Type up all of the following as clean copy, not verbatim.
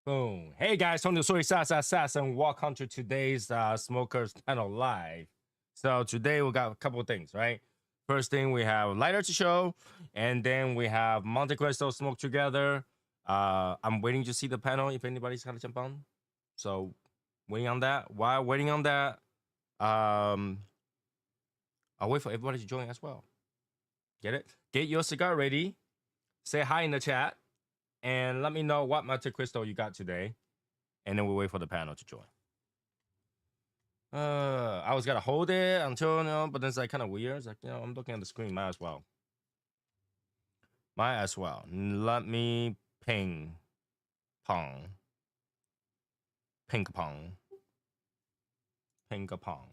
Boom. Hey guys, Tony Soy Sass, and welcome to today's Smokers Panel Live. So today we got a couple of things, right? First thing, we have lighter to show, and then we have Montecristo smoke together. I'm waiting to see the panel if anybody's gonna jump on. So waiting on that. While waiting on that, I'll wait for everybody to join as well. Get it? Get your cigar ready. Say hi in the chat, and let me know what Montecristo you got today. And then we wait for the panel to join. I was gonna hold it until but then it's like kind of weird. It's like I'm looking at the screen. Might as well. Let me ping pong, ping pong, ping pong.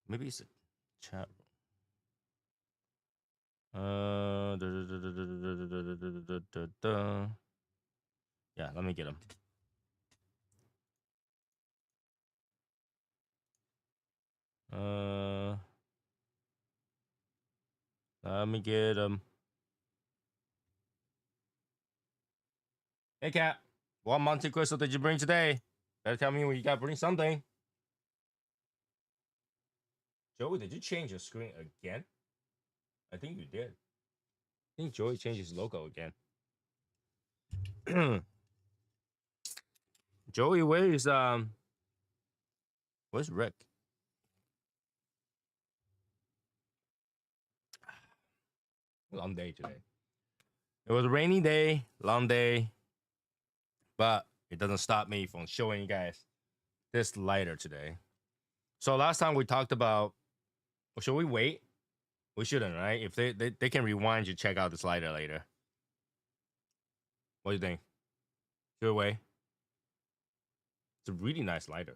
Maybe it's a chat. Yeah, let me get him. Let me get him. Hey, Cat. What Montecristo did you bring today? Better tell me when you got to bring something. Joey, did you change your screen again? I think you did. I think Joey changed his logo again. Joey, where's Rick? Long day today. It was a rainy day, long day, but it doesn't stop me from showing you guys this lighter today. So last time we talked about, well, should we wait? We shouldn't, right? If they can rewind to check out this lighter later. What do you think? Should we wait? It's a really nice lighter.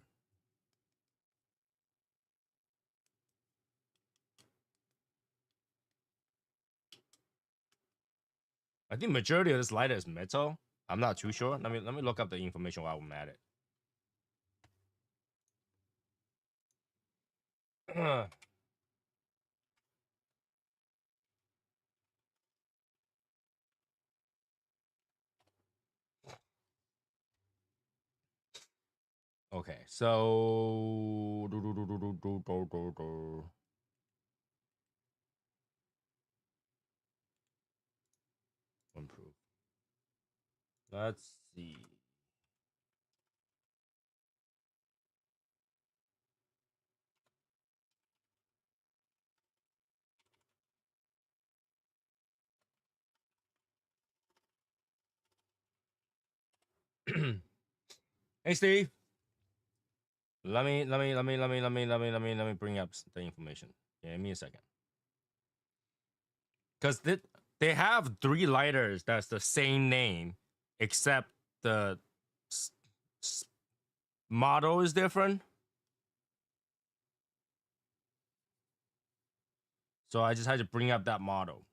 I think majority of this lighter is metal. I'm not too sure. Let me look up the information while I'm at it. Okay, so improve. Let's see. Hey Steve. Let me bring up the information. Yeah, give me a second. Because they have 3 lighters that's the same name, except the model is different. So I just had to bring up that model.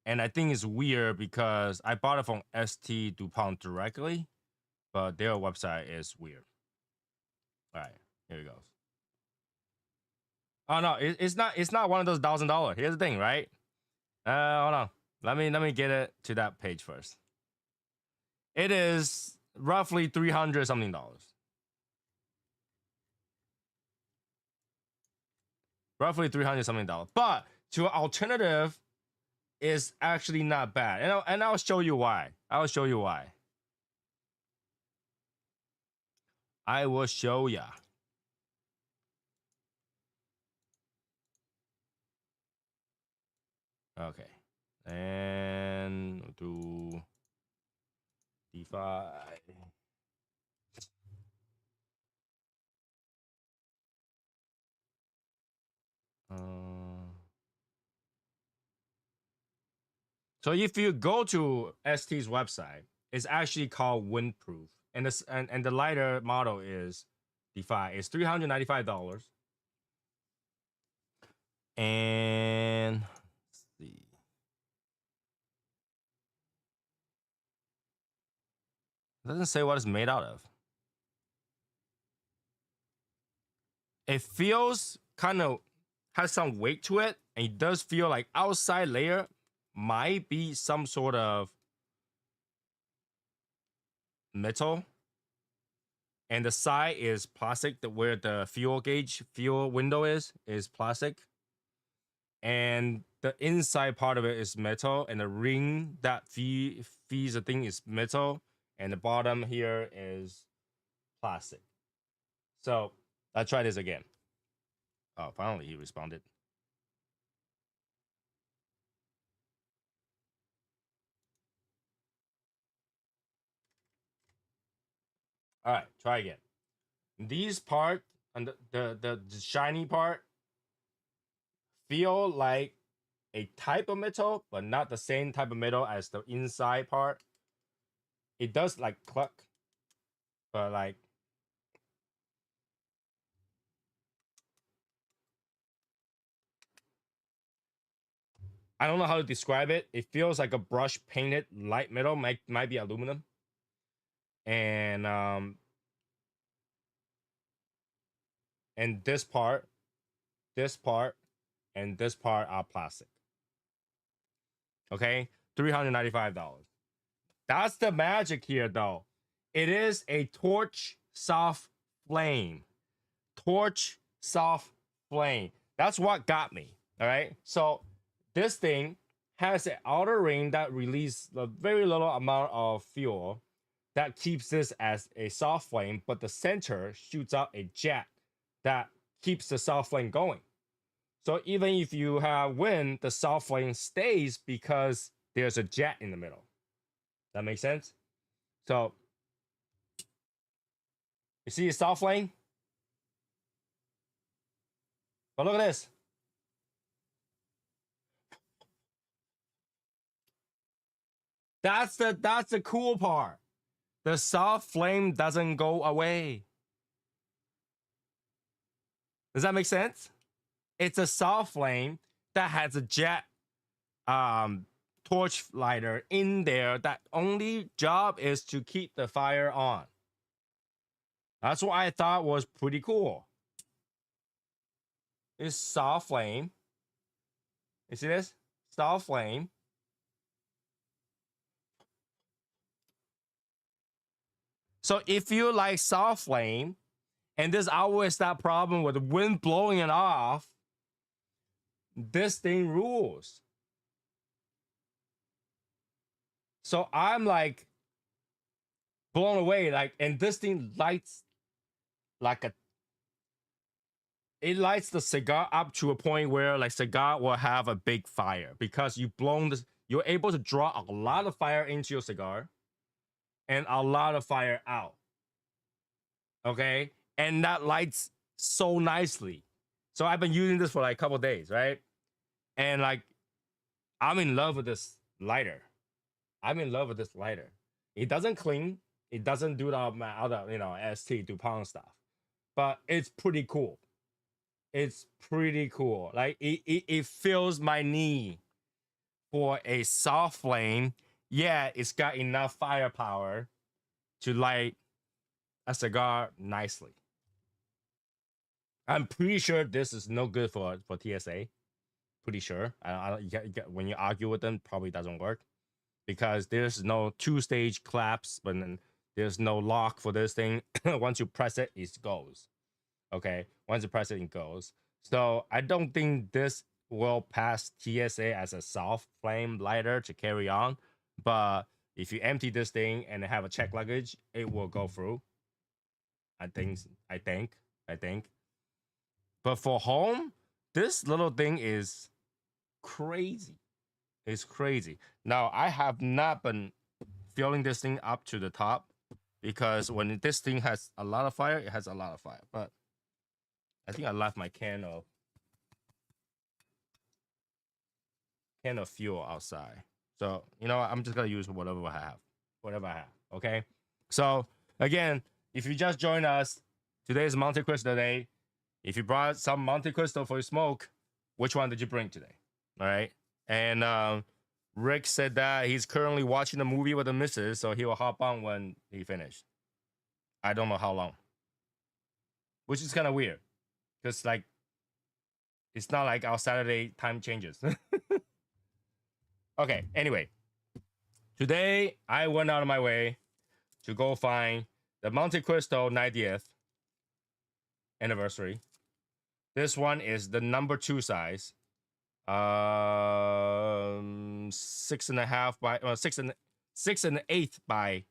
And I think it's weird because I bought it from ST DuPont directly, but their website is weird. All right, here it goes. Oh no, it's not one of those $1,000. Here's the thing, right? Hold on. Let me get it to that page first. It is roughly $300 something. Roughly $300 something. But to alternative is actually not bad. And I'll show you why. I will show ya. Okay. And do DeFi. So if you go to ST's website, it's actually called Windproof, and the lighter model is DeFi. It's $395. And let's see. It doesn't say what it's made out of. It feels kind of has some weight to it, and it does feel like outside layer might be some sort of metal, and the side is plastic. Where the fuel window is plastic, and the inside part of it is metal, and the ring that feeds the thing is metal, and the bottom here is plastic. So let's try this again. Oh, finally he responded. All right, try again. These part and the shiny part feel like a type of metal, but not the same type of metal as the inside part. It does like cluck, but like I don't know how to describe it. It feels like a brush painted light metal, might be aluminum, and and this part, and this part are plastic. Okay, $395. That's the magic here, though. It is a torch soft flame. Torch soft flame. That's what got me. All right. So this thing has an outer ring that releases a very little amount of fuel that keeps this as a soft flame, but the center shoots out a jet that keeps the soft flame going. So even if you have wind, the soft flame stays because there's a jet in the middle. That makes sense? So you see a soft flame? But look at this. That's the cool part. The soft flame doesn't go away. Does that make sense? It's a soft flame that has a jet torch lighter in there that only job is to keep the fire on. That's what I thought was pretty cool. It's soft flame. You see this? Soft flame. So if you like soft flame, and there's always that problem with the wind blowing it off, this thing rules. So I'm like blown away, like, and this thing lights like it lights the cigar up to a point where like cigar will have a big fire because you're able to draw a lot of fire into your cigar and a lot of fire out. Okay, and that lights so nicely. So I've been using this for like a couple days, right? And like I'm in love with this lighter. I'm in love with this lighter. It doesn't clean. It doesn't do the other, ST DuPont stuff. But it's pretty cool. It's pretty cool. Like it fills my need for a soft flame. Yeah, it's got enough firepower to light a cigar nicely. I'm pretty sure this is no good for TSA. Pretty sure. When you argue with them, probably doesn't work because there's no two-stage claps, but then there's no lock for this thing. Once you press it, it goes. Okay, once you press it, it goes. So I don't think this will pass TSA as a soft flame lighter to carry on. But if you empty this thing and have a check luggage, it will go through. I think. But for home, this little thing is crazy. It's crazy. Now I have not been filling this thing up to the top because when this thing has a lot of fire, it has a lot of fire. But I think I left my can of fuel outside. So I'm just gonna use whatever I have. Okay. So again, if you just joined us, today is Montecristo Day. If you brought some Montecristo for your smoke, which one did you bring today? All right. And Rick said that he's currently watching the movie with the missus, so he will hop on when he finished. I don't know how long, which is kind of weird, because like It's not like our Saturday time changes. Okay, anyway, today I went out of my way to go find the Montecristo 90th anniversary. This one is the number 2 size. 6.5 by 6 and 8 by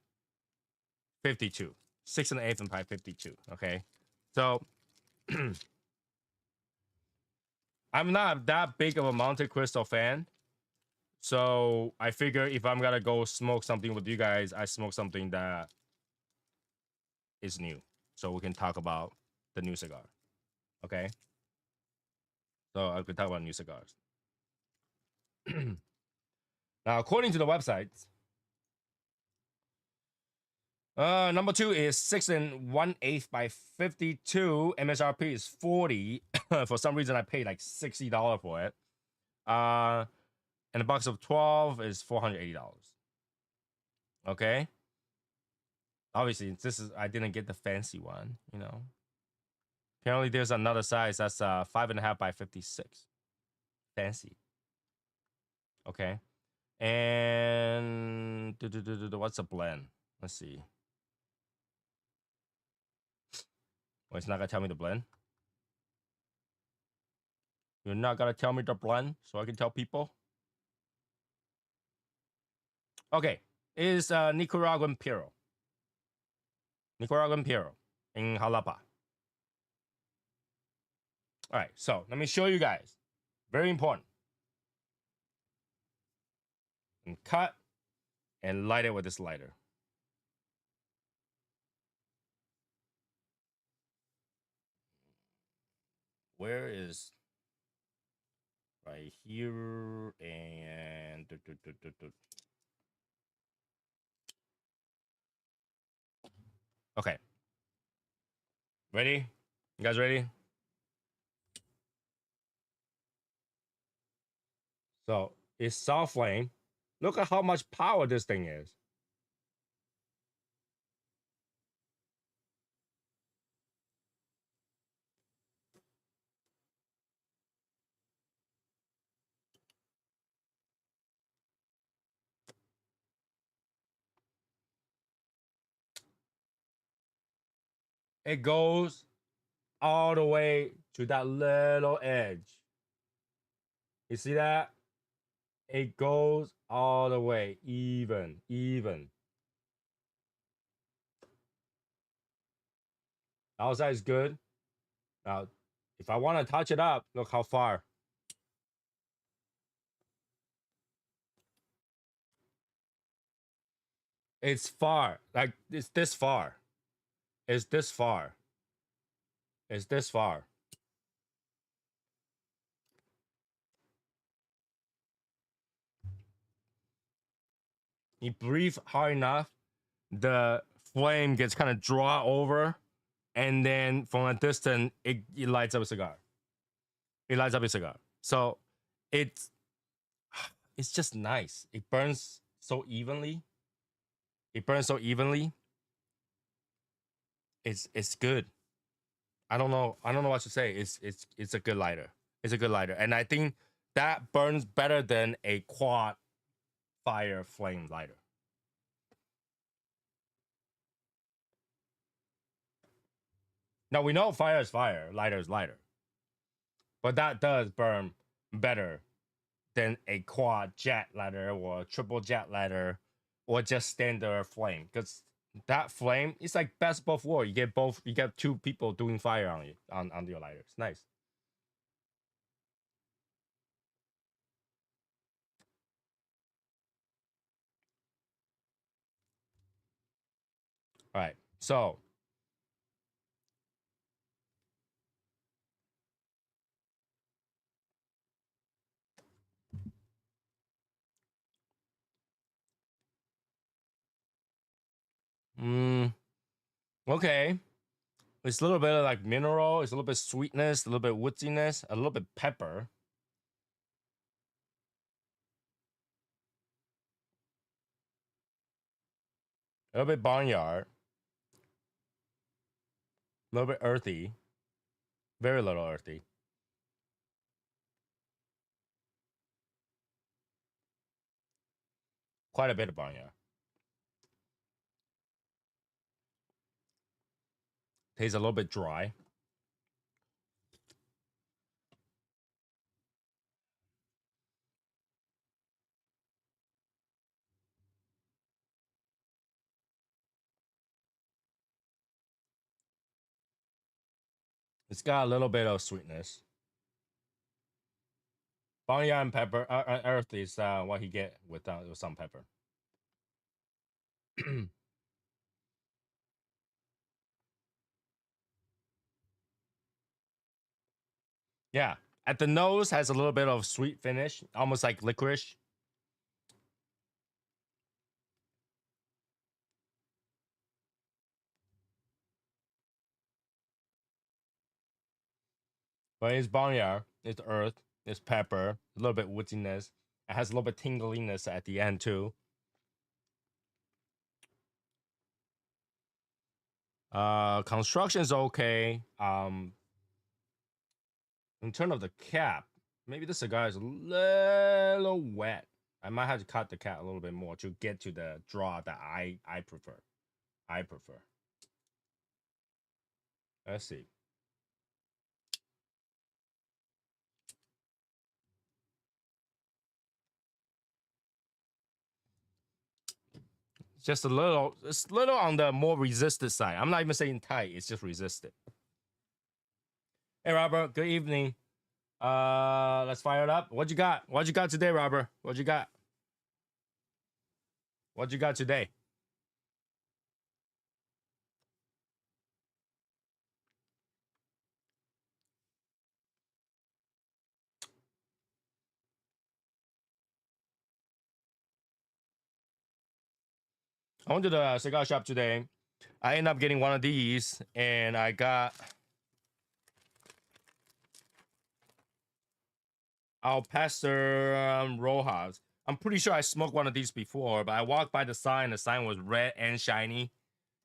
52. 6 and 8 by 52. Okay, so I'm not that big of a Montecristo fan. So I figure if I'm gonna go smoke something with you guys, I smoke something that is new, so we can talk about the new cigar. Okay, so I could talk about new cigars. Now, according to the website, number 2 is 6 and 1/8 by 52. MSRP is 40. For some reason, I paid like $60 for it. And a box of 12 is $480. Okay. Obviously, I didn't get the fancy one, you know. Apparently, there's another size that's 5.5 by 56. Fancy. Okay. And what's a blend? Let's see. Well, it's not gonna tell me the blend. You're not gonna tell me the blend so I can tell people. Okay, is Nicaraguan Puro. Nicaraguan Puro in Jalapa. All right, so let me show you guys. Very important. And cut and light it with this lighter. Where is right here and okay. Ready? You guys ready? So it's soft flame. Look at how much power this thing is. It goes all the way to that little edge. You see that? It goes all the way, even. Outside is good. Now, if I want to touch it up, look how far. It's far. Like, it's this far. It's this far. It's this far. You breathe hard enough, the flame gets kind of draw over, and then from a distance, it lights up a cigar. It lights up a cigar. So it's just nice. It burns so evenly. It burns so evenly. It's good. I don't know what to say. It's a good lighter. It's a good lighter, and I think that burns better than a quad fire flame lighter. Now we know fire is fire, lighter is lighter, but that does burn better than a quad jet lighter or a triple jet lighter or just standard flame, because that flame is like best both worlds. You get two people doing fire on you on your lighter. It's nice. All right, so okay. It's a little bit of like mineral. It's a little bit sweetness, a little bit woodiness, a little bit pepper. A little bit barnyard. A little bit earthy. Very little earthy. quite a bit of barnyard. Tastes a little bit dry. It's got a little bit of sweetness. Barnyard and pepper, earth is what he get with some pepper. Yeah, at the nose has a little bit of sweet finish, almost like licorice. But it's barnyard, it's earth, it's pepper, a little bit woodiness. It has a little bit tingliness at the end too. Construction is okay. In terms of the cap, maybe the cigar is a little wet. I might have to cut the cap a little bit more to get to the draw that I prefer. I prefer. Let's see. Just a little, it's a little on the more resisted side. I'm not even saying tight, it's just resisted. Hey Robert, good evening. Let's fire it up. What you got? What you got today, Robert? What you got? What you got today? I went to the cigar shop today. I ended up getting one of these, and I got Al Pastor Rojas. I'm pretty sure I smoked one of these before, but I walked by the sign. The sign was red and shiny,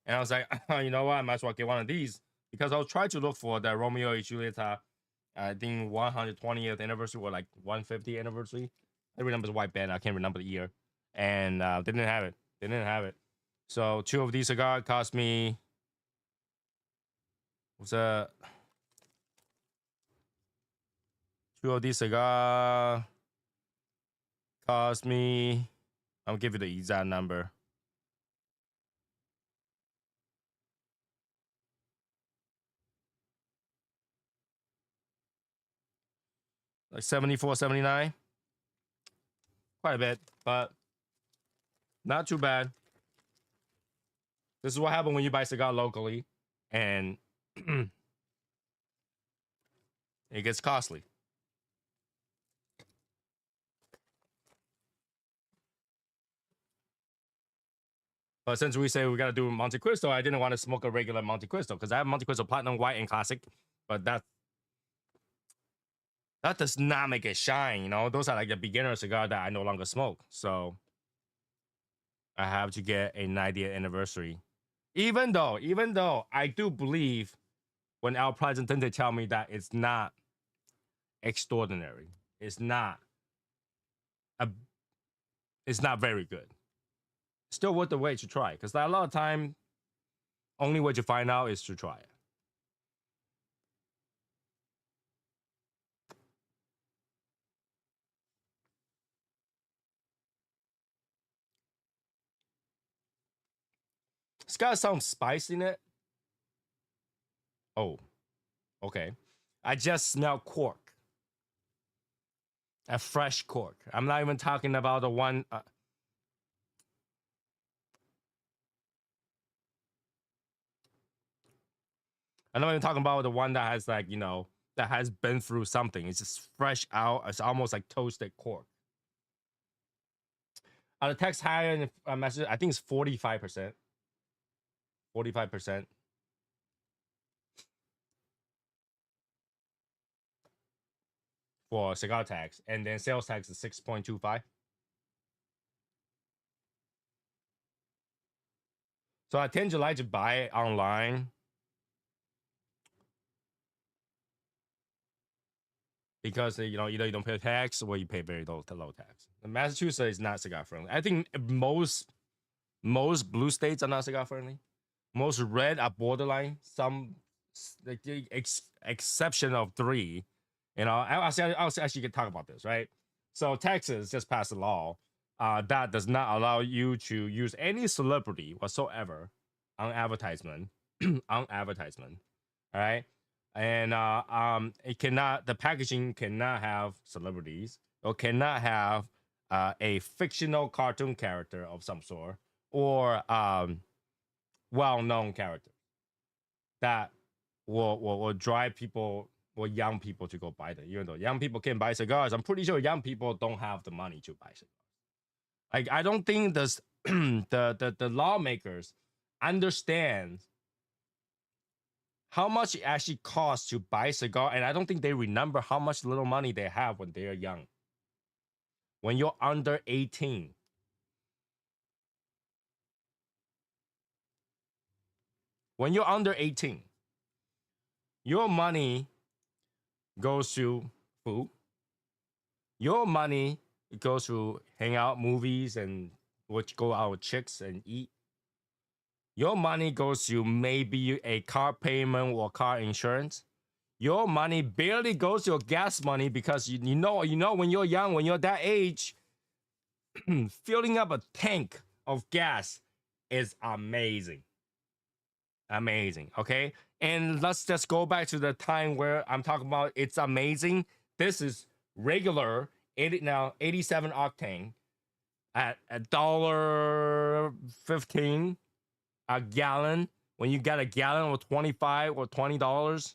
and I was like, you know what? I might as well get one of these because I was trying to look for the Romeo y Julieta. I think 120th anniversary or like 150th anniversary. I remember the white band. I can't remember the year, and they didn't have it. They didn't have it. So two of these cigars cost me. Was a two of these cigar cost me. I'll give you the exact number. Like 74, 79. Quite a bit, but not too bad. This is what happens when you buy cigar locally, and it gets costly. But since we say we gotta do Montecristo, I didn't want to smoke a regular Montecristo because I have Montecristo Platinum White and Classic, but that does not make it shine. You know, those are like the beginner cigar that I no longer smoke. So I have to get a 90th anniversary. Even though I do believe when Al Presidente tell me that it's not extraordinary, it's not a, it's not very good. Still worth the wait to try because a lot of time, only way to find out is to try it. It's got some spice in it. Oh, okay. I just smell cork. A fresh cork. I'm not even talking about the one. I'm not even talking about the one that has like that has been through something. It's just fresh out. It's almost like toasted cork. The text higher in the message. I think it's 45%. 45% for cigar tax, and then sales tax is 6.25. So I tend to like to buy it online because either you don't pay tax or you pay very low tax. Massachusetts is not cigar friendly. I think most blue states are not cigar friendly. Most red are borderline. Some like the exception of three. You know, I'll actually can talk about this, right? So Texas just passed a law that does not allow you to use any celebrity whatsoever on advertisement. On advertisement, all right? And it cannot. The packaging cannot have celebrities or cannot have a fictional cartoon character of some sort or well-known character that will drive people or young people to go buy them. Even though young people can buy cigars, I'm pretty sure young people don't have the money to buy cigars. Like I don't think this the lawmakers understand how much it actually costs to buy a cigar, and I don't think they remember how much little money they have when they're young. When you're under 18, when you're under 18, your money goes to food. Your money goes to hang out, movies, and which go out with chicks and eat. Your money goes to maybe a car payment or car insurance. Your money barely goes to your gas money because you know when you're young, when you're that age, filling up a tank of gas is amazing. Amazing. Okay. And let's just go back to the time where I'm talking about it's amazing. This is regular 87 octane at $1.15 a gallon. When you get a gallon of 25 or $20,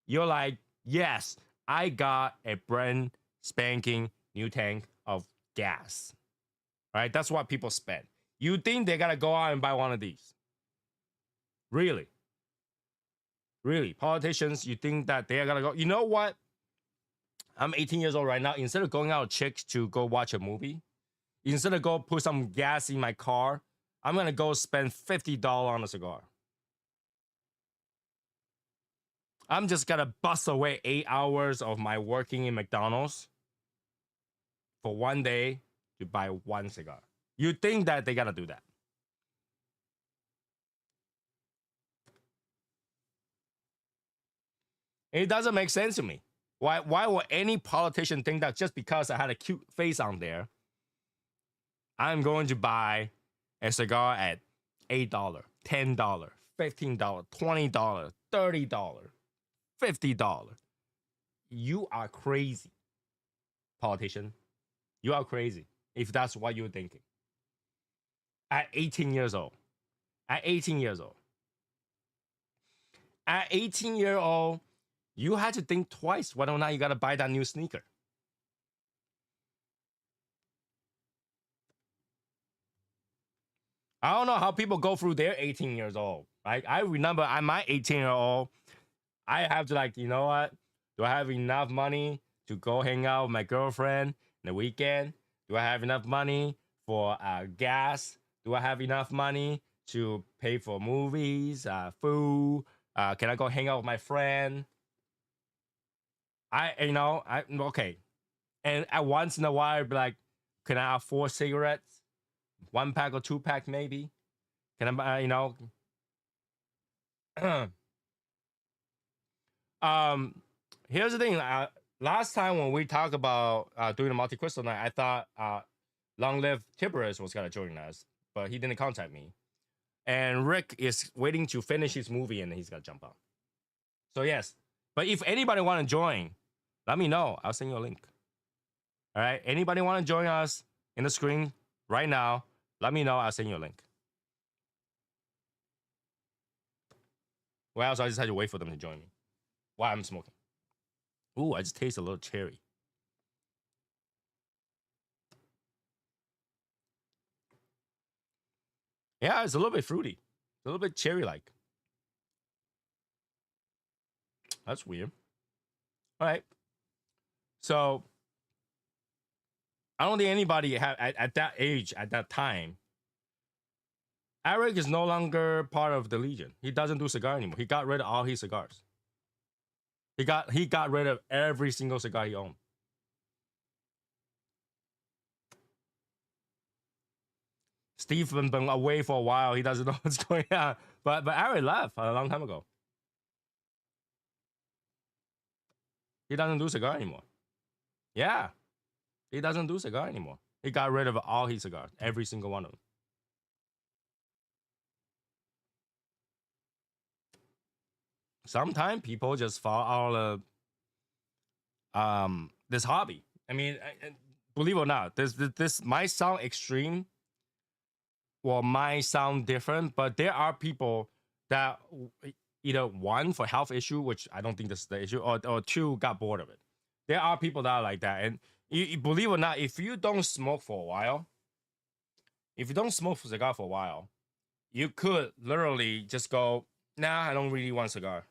you're like, yes, I got a brand spanking new tank of gas. Right? That's what people spend. You think they gotta go out and buy one of these? Really? Really? Politicians, you think that they're gonna go? You know what? I'm 18 years old right now. Instead of going out with chicks to go watch a movie, instead of go put some gas in my car, I'm gonna go spend $50 on a cigar. I'm just gonna bust away 8 hours of my working in McDonald's for one day to buy one cigar. You think that they gotta do that? It doesn't make sense to me. Why would any politician think that just because I had a cute face on there, I'm going to buy a cigar at $8, $10, $15, $20, $30, $50? You are crazy, politician. You are crazy if that's what you're thinking. At 18 years old. At 18 years old. At 18-year old, you had to think twice whether or not you got to buy that new sneaker. I don't know how people go through their 18 years old. Right? I remember I'm my 18-year-old. I have to like, you know what? Do I have enough money to go hang out with my girlfriend in the weekend? Do I have enough money for gas? Do I have enough money to pay for movies, food? Can I go hang out with my friend? Okay. And at once in a while, I'd be like, can I have 4 cigarettes? 1 pack or 2 pack, maybe? Can I buy, here's the thing. Last time when we talked about doing the Montecristo night, I thought Long Live Tiberius was gonna join us, but he didn't contact me. And Rick is waiting to finish his movie and he's gonna jump on. So yes, but if anybody want to join, let me know. I'll send you a link. All right. Anybody want to join us in the screen right now? Let me know. I'll send you a link. Well, so I just had to wait for them to join me while I'm smoking. Ooh, I just taste a little cherry. Yeah, it's a little bit fruity. A little bit cherry-like. That's weird. All right. So I don't think anybody at that age, at that time. Eric is no longer part of the Legion. He doesn't do cigar anymore. He got rid of all his cigars. He got rid of every single cigar he owned. Steve been away for a while. He doesn't know what's going on. But Eric left a long time ago. He doesn't do cigar anymore. Yeah, he doesn't do cigar anymore. He got rid of all his cigars, every single one of them. Sometimes people just fall out of this hobby. I mean, believe it or not, this might sound extreme or might sound different, but there are people that either one for health issue, which I don't think this is the issue, or two got bored of it. There are people that are like that, and you believe it or not, if you don't smoke for a while, if you don't smoke for cigar for a while, you could literally just go, nah, I don't really want cigar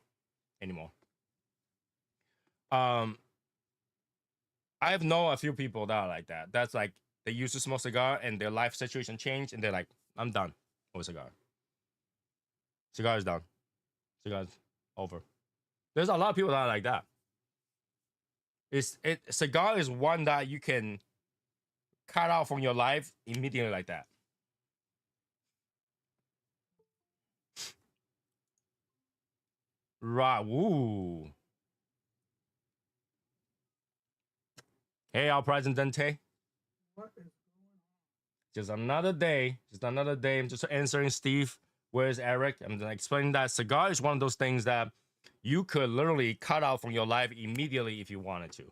anymore. I've known a few people that are like that. That's like they used to smoke cigar and their life situation changed, and they're like, I'm done with cigar. Cigar is done. Cigar's over. There's a lot of people that are like that. Cigar is one that you can cut out from your life immediately like that. Right. Woo. Hey, our presidente. What is going on? Just another day. Just another day. I'm just answering Steve. Where's Eric? I'm explaining that cigar is one of those things that you could literally cut out from your life immediately if you wanted to.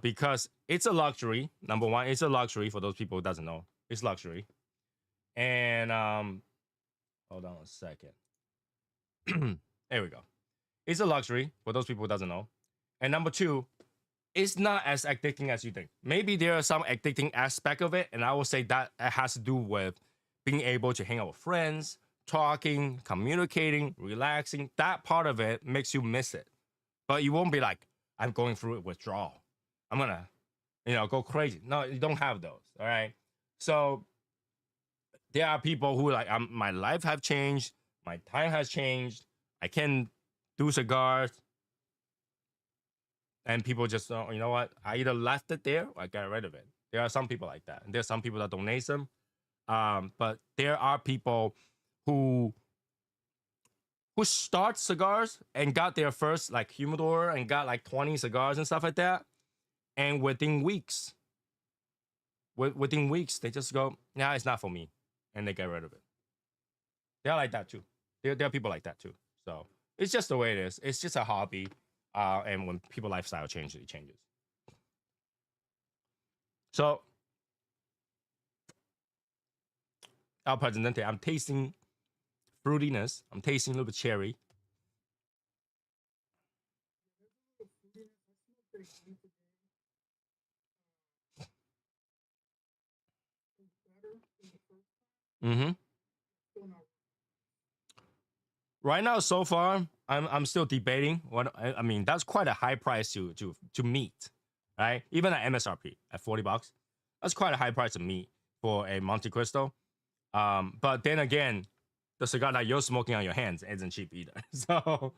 Because it's a luxury. Number one, it's a luxury for those people who doesn't know. It's luxury. And hold on a second. There we go. It's a luxury for those people who doesn't know. And number two, it's not as addicting as you think. Maybe there are some addicting aspect of it, and I will say that it has to do with being able to hang out with friends, talking, communicating, relaxing. That part of it makes you miss it. But you won't be like, I'm going through a withdrawal. I'm gonna, go crazy. No, you don't have those. All right. So there are people who like, my life have changed, my time has changed. I can do cigars. And people just, you know what? I either left it there or I got rid of it. There are some people like that. And there's some people that donate them. But there are people who start cigars and got their first like humidor and got like 20 cigars and stuff like that. And within weeks, they just go, nah, it's not for me. And they get rid of it. They're like that too. There are people like that too. So it's just the way it is. It's just a hobby. And when people lifestyle changes, it changes. So, El Presidente, I'm tasting fruitiness. I'm tasting a little bit cherry. Mm-hmm. Right now, so far, I'm still debating. What I mean, that's quite a high price to meet, right? Even at MSRP at $40, that's quite a high price to meet for a Montecristo. But then again, the cigar that you're smoking on your hands isn't cheap either. So,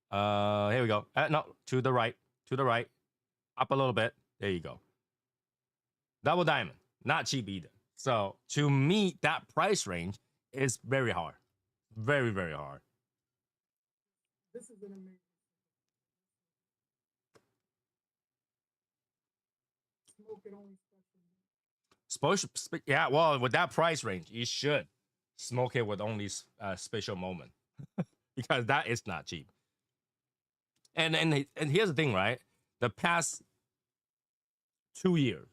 here we go. No, to the right, up a little bit. There you go. Double diamond, not cheap either. So to meet that price range is very hard, very very hard. This is an amazing. Smoke it only special. Yeah, well, with that price range, you should smoke it with only special moment because that is not cheap. And here's the thing, right? The past 2 years,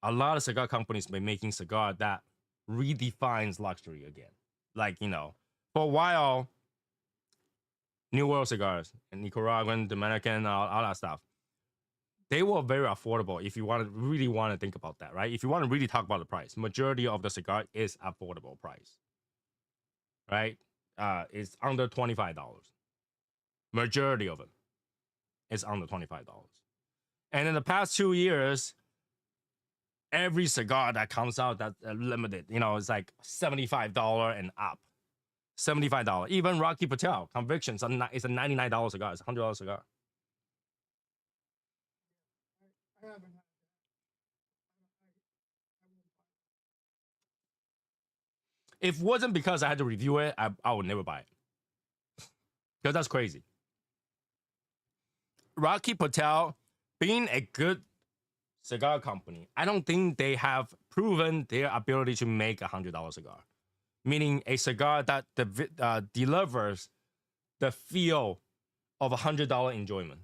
a lot of cigar companies been making cigar that redefines luxury again. Like, for a while, New World cigars and Nicaraguan, Dominican, all that stuff, they were very affordable if you really want to think about that, right? If you want to really talk about the price, majority of the cigar is affordable price, right? It's under $25. Majority of it is under $25. And in the past 2 years, every cigar that comes out that's limited, it's like $75 and up. $75. Even Rocky Patel Convictions is a $99 cigar. It's a $100 cigar. I haven't had that. If it wasn't because I had to review it, I would never buy it. Because that's crazy. Rocky Patel, being a good cigar company, I don't think they have proven their ability to make $100 cigar. Meaning a cigar that delivers the feel of $100 enjoyment.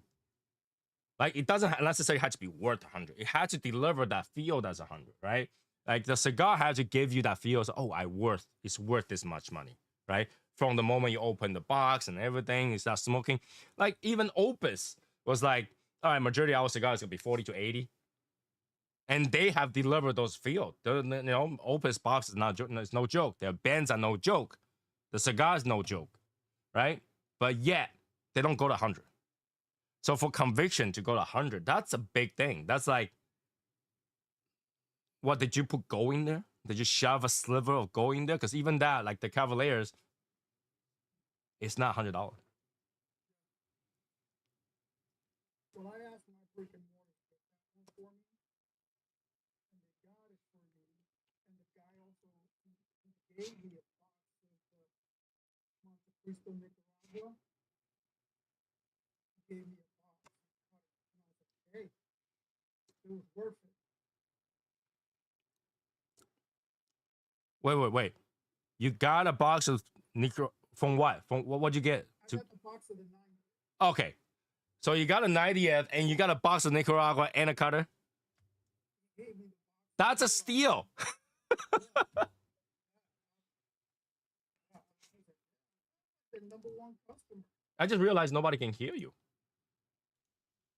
Like it doesn't necessarily have to be worth 100. It had to deliver that feel that's 100, right? Like the cigar has to give you that feel. So, oh, it's worth this much money, right? From the moment you open the box and everything, you start smoking. Like even Opus was like, all right, majority of our cigars is gonna be 40 to 80. And they have delivered those feel. Opus box is it's no joke. Their bands are no joke. The cigar is no joke, right? But yet they don't go to 100. So for conviction to go to 100, that's a big thing. That's like, what did you put gold in there? Did you shove a sliver of gold in there? Because even that, like the Cavaliers, it's not $100. Well, I asked my brick and mortar to get that one for me, and they got it for me. And the guy also he gave me a box of Montecristo, Nicaragua. He gave me a box, and I was like, hey, it was worth it. Wait. You got a box of Nicaragua from what? From what'd you get? I got the box of the 90. Okay. So you got a 90th and you got a box of Nicaragua and a cutter? He gave me the box. That's a steal. The number one customer. I just realized nobody can hear you.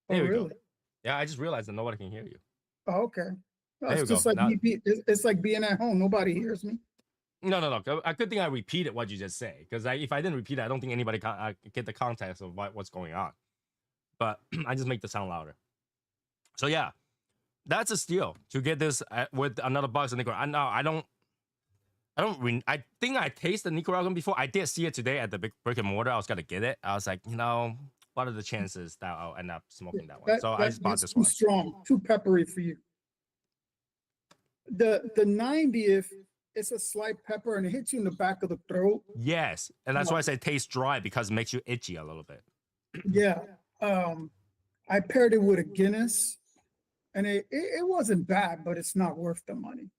There Oh, we really? go. Yeah, I just realized that nobody can hear you. Oh, okay. No, There it's you just go. like Now- it's like being at home. Nobody hears me. No. A good thing I repeated what you just said, because if I didn't repeat it, I don't think anybody can get the context of what's going on. But I just make the sound louder. So yeah, that's a steal to get this with another box of Nicaraguan. I think I tasted Nicaraguan before. I did see it today at the big brick and mortar. I was gonna get it. I was like, what are the chances that I'll end up smoking that one? So I just bought this too one. strong, too peppery for you. The 90th, it's a slight pepper and it hits you in the back of the throat. Yes, and that's why I say it tastes dry, because it makes you itchy a little bit. Yeah. I paired it with a Guinness, and it wasn't bad, but it's not worth the money.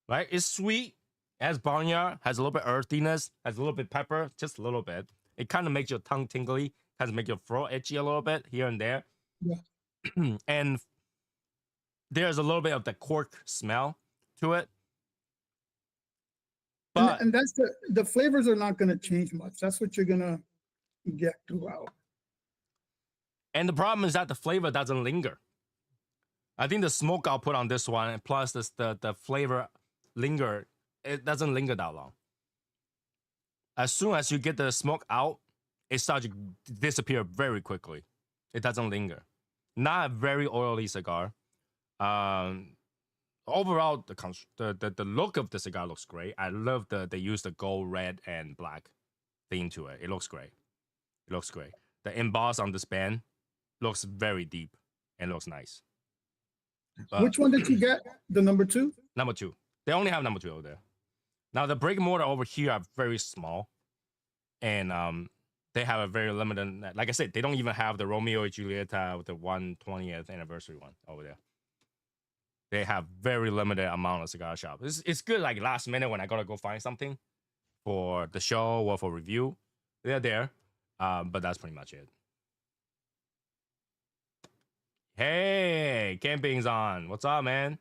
Right? It's sweet, has barnyard, has a little bit earthiness, has a little bit pepper, just a little bit. It kind of makes your tongue tingly, kind of make your throat itchy a little bit here and there. Yeah. And there's a little bit of the cork smell to it. But And that's the flavors are not going to change much. That's what you're going to get throughout. and the problem is that the flavor doesn't linger. I think the smoke output on this one, plus the flavor linger, it doesn't linger that long. As soon as you get the smoke out, it starts to disappear very quickly. It doesn't linger. Not a very oily cigar. Overall, the look of the cigar looks great. I love they use the gold, red, and black theme to it. It looks great. It looks great. The emboss on this band looks very deep and looks nice. But Which one did you get? The number 2? number 2. They only have number 2 over there. Now the brick and mortar over here are very small, and they have a very limited. Like I said, they don't even have the Romeo and Julieta with the 120th anniversary one over there. They have very limited amount of cigar shops. It's good, like last minute when I gotta go find something for the show or for review. They're there, but that's pretty much it. Hey, camping's on. What's up, man?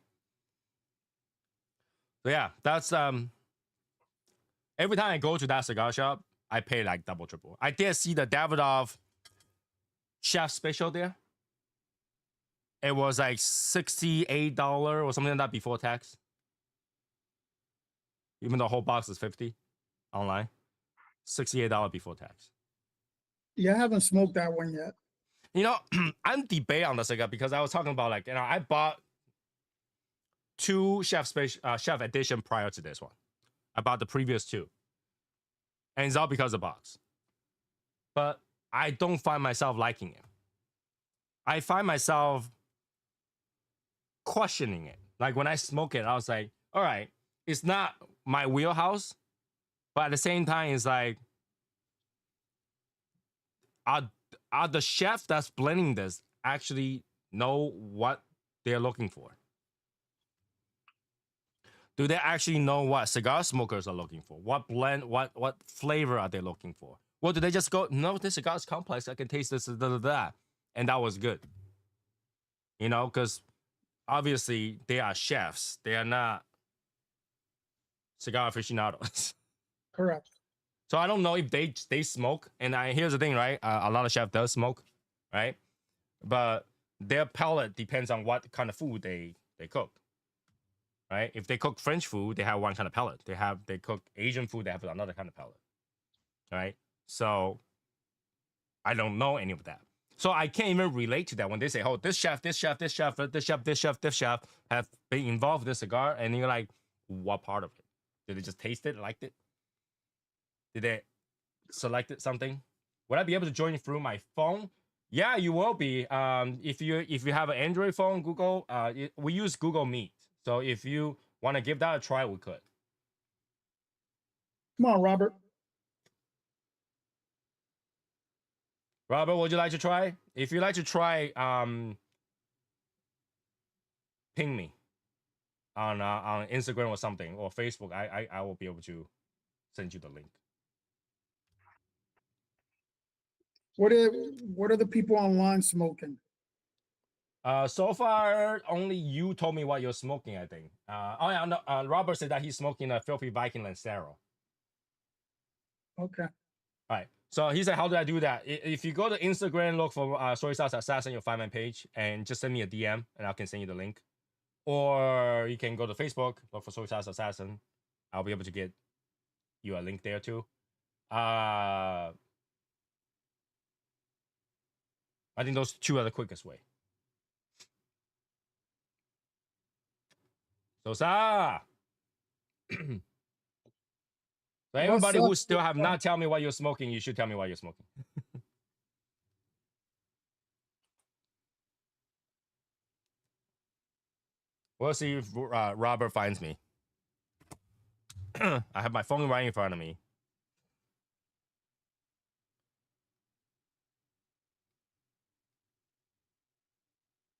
So yeah, that's every time I go to that cigar shop, I pay like double, triple. I did see the Davidoff chef special there. It was like $68 or something like that before tax. Even though the whole box is $50 online. $68 before tax. Yeah, I haven't smoked that one yet. You know, I'm debating on the cigar because I was talking about like, I bought 2 chef edition prior to this one. I bought the previous 2. And it's all because of the box. But I don't find myself liking it. I find myself questioning it. Like when I smoke it, I was like, all right, it's not my wheelhouse, but at the same time, it's like, are are the chefs that's blending this actually know what they're looking for? Do they actually know what cigar smokers are looking for? What blend, what flavor are they looking for? Well, do they just go, no, this cigar is complex. I can taste this, and that was good. You know, because obviously they are chefs. They are not cigar aficionados. Correct. So I don't know if they smoke. And here's the thing, right? A lot of chefs does smoke, right? But their palate depends on what kind of food they cook, right? If they cook French food, they have one kind of palate. They cook Asian food, they have another kind of palate, right? So I don't know any of that. So I can't even relate to that when they say, "Oh, this chef, this chef, this chef, this chef, this chef, this chef have been involved with this cigar," and you're like, "What part of it? Did they just taste it, liked it? Did they select it something? Would I be able to join through my phone? Yeah, you will be. If you have an Android phone, Google, we use Google Meet. So if you want to give that a try, we could. Come on, Robert. Robert, would you like to try? If you like to try, ping me on Instagram or something or Facebook. I will be able to send you the link. What are what are the people online smoking? So far, only you told me what you're smoking. I think. Oh yeah, no, Robert said that he's smoking a Filthy Viking Lancero. Okay. All right. So he said, "How do I do that? If you go to Instagram, look for Soy Sauce Assassin, you'll find my page, and just send me a DM, and I can send you the link. Or you can go to Facebook, look for Soy Sauce Assassin. I'll be able to get you a link there too. I think those two are the quickest way. Sosa. So What's everybody up? who still have not tell me what you're smoking, you should tell me what you're smoking. We'll see if Robert finds me. I have my phone right in front of me.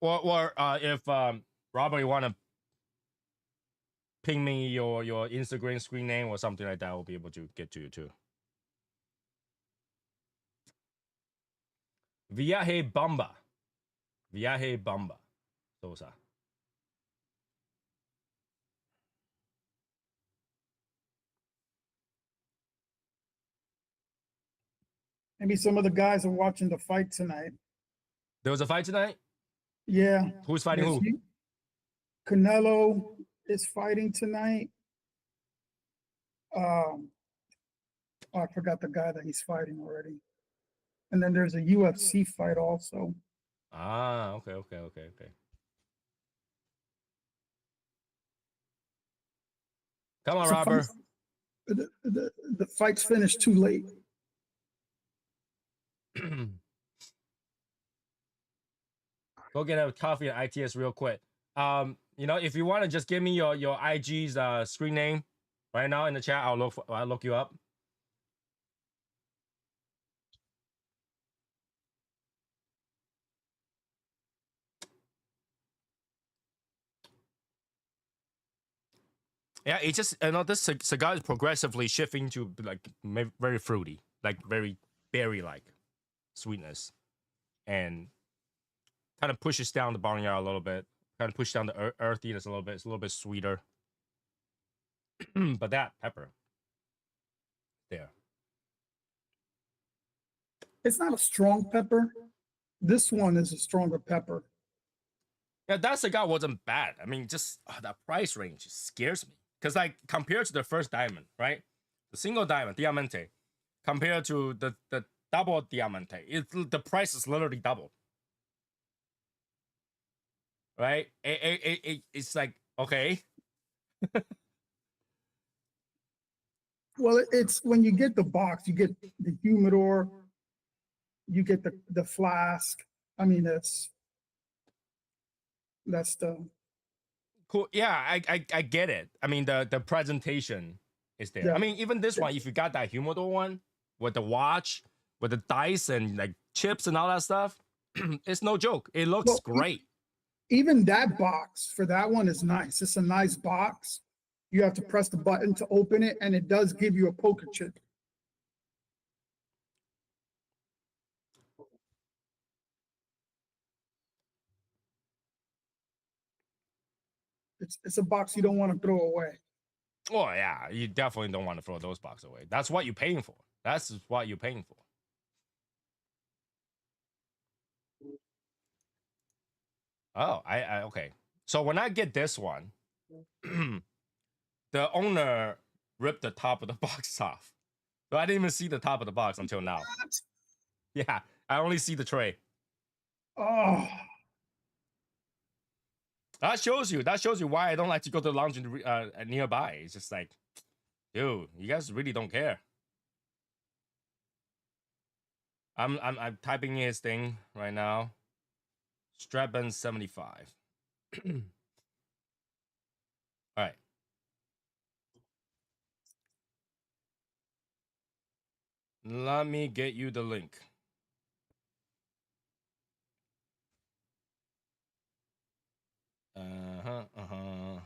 Or if Robert, you want to ping me your Instagram screen name or something like that, I'll be able to get to you too. Viaje Bamba. Viaje Bamba. Sosa. Maybe some of the guys are watching the fight tonight. There was a fight tonight? Yeah. Who's fighting who? Canelo is fighting tonight. Oh, I forgot the guy that he's fighting already. And then there's a UFC fight also. Ah, okay. Come on, So Robert. the fight's finished too late. Go get a coffee at ITS real quick. If you want to just give me your IG's screen name right now in the chat, I'll look you up. Yeah, it's just this cigar is progressively shifting to like very fruity, like very berry-like sweetness, and kind of pushes down the barnyard a little bit. Kind of push down the earthiness a little bit. It's a little bit sweeter, but that pepper there. It's not a strong pepper. This one is a stronger pepper. Yeah, that cigar wasn't bad. I mean, just that price range scares me. Because, like, compared to the first diamond, right? The single diamond, Diamante, compared to the double Diamante, the price is literally double. Right? It's like, okay. Well, it's when you get the box, you get the humidor, you get the flask. I mean, that's the Cool. Yeah, I get it. I mean, the presentation is there. Yeah. I mean, even this Yeah. one, if you got that humidor one with the watch, with the dice and like chips and all that stuff, it's no joke. It looks Well, great. even that box for that one is nice. It's a nice box. You have to press the button to open it, and it does give you a poker chip. It's a box you don't want to throw away. Oh yeah, you definitely don't want to throw those boxes away. That's what you're paying for. That's what you're paying for. Oh, I okay. So when I get this one, the owner ripped the top of the box off. So I didn't even see the top of the box until now. Yeah, I only see the tray. Oh, That shows you. That shows you why I don't like to go to the lounge nearby. It's just like, dude, you guys really don't care. I'm typing his thing right now. Strapman 75. All right. Let me get you the link. Uh-huh. Uh-huh.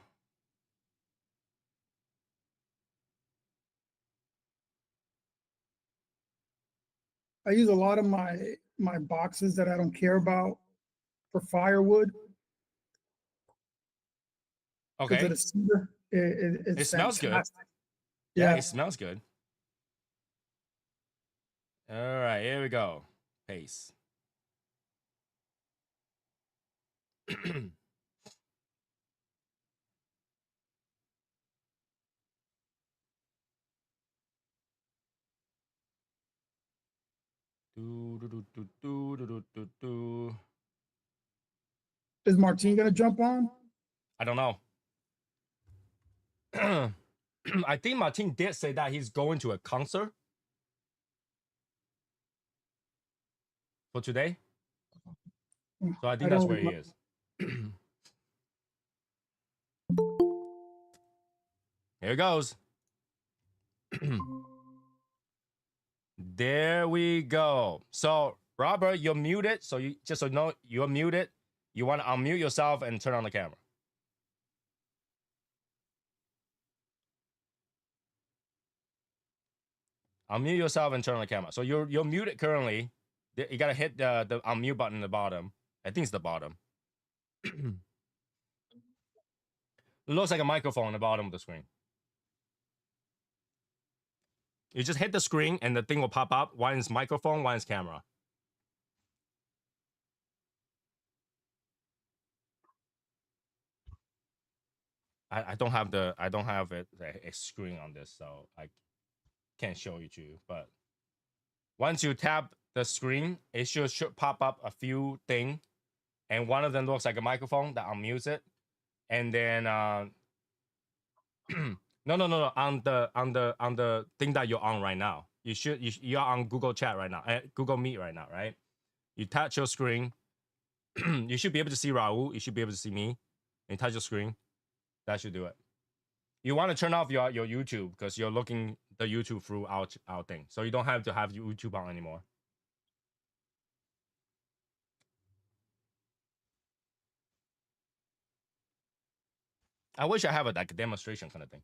I use a lot of my boxes that I don't care about for firewood because of Okay. the cedar. It It's smells good. fantastic. Yeah, Yeah. it smells good. All right, here we go. Paste. do, do, do, do, do, do, do, do. Is Martine gonna jump on? I don't know. I think Martin did say that he's going to a concert for today. So I I think that's don't where he remember. is. Here it goes. There we go. So Robert, you're muted. So you just so you know you're muted. You want to unmute yourself and turn on the camera. Unmute yourself and turn on the camera. So you're muted currently. You gotta hit the unmute button at the bottom. I think it's the bottom. It looks like a microphone at the bottom of the screen. You just hit the screen and the thing will pop up. One is microphone, one is camera. I don't have a screen on this, so I can't show it to you. But once you tap the screen, it should pop up a few things, and one of them looks like a microphone that unmutes it, and then no on the thing that you're on right now. You're on Google Chat right now, Google Meet right now, right? You touch your screen, you should be able to see Raul. You should be able to see me. And touch your screen. That should do it. You want to turn off your YouTube because you're looking the YouTube through our thing, so you don't have to have YouTube on anymore. I wish I have like a demonstration kind of thing.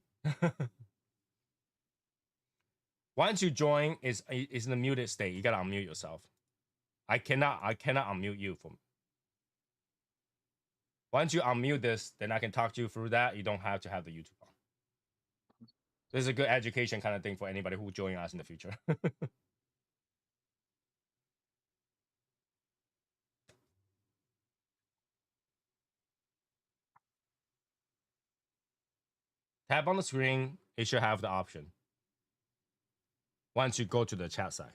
Once you join, is in the muted state. You gotta unmute yourself. I cannot unmute you from. Once you unmute this, then I can talk to you through that. You don't have to have the YouTube on. This is a good education kind of thing for anybody who join us in the future. Tap on the screen. It should have the option. Once you go to the chat side.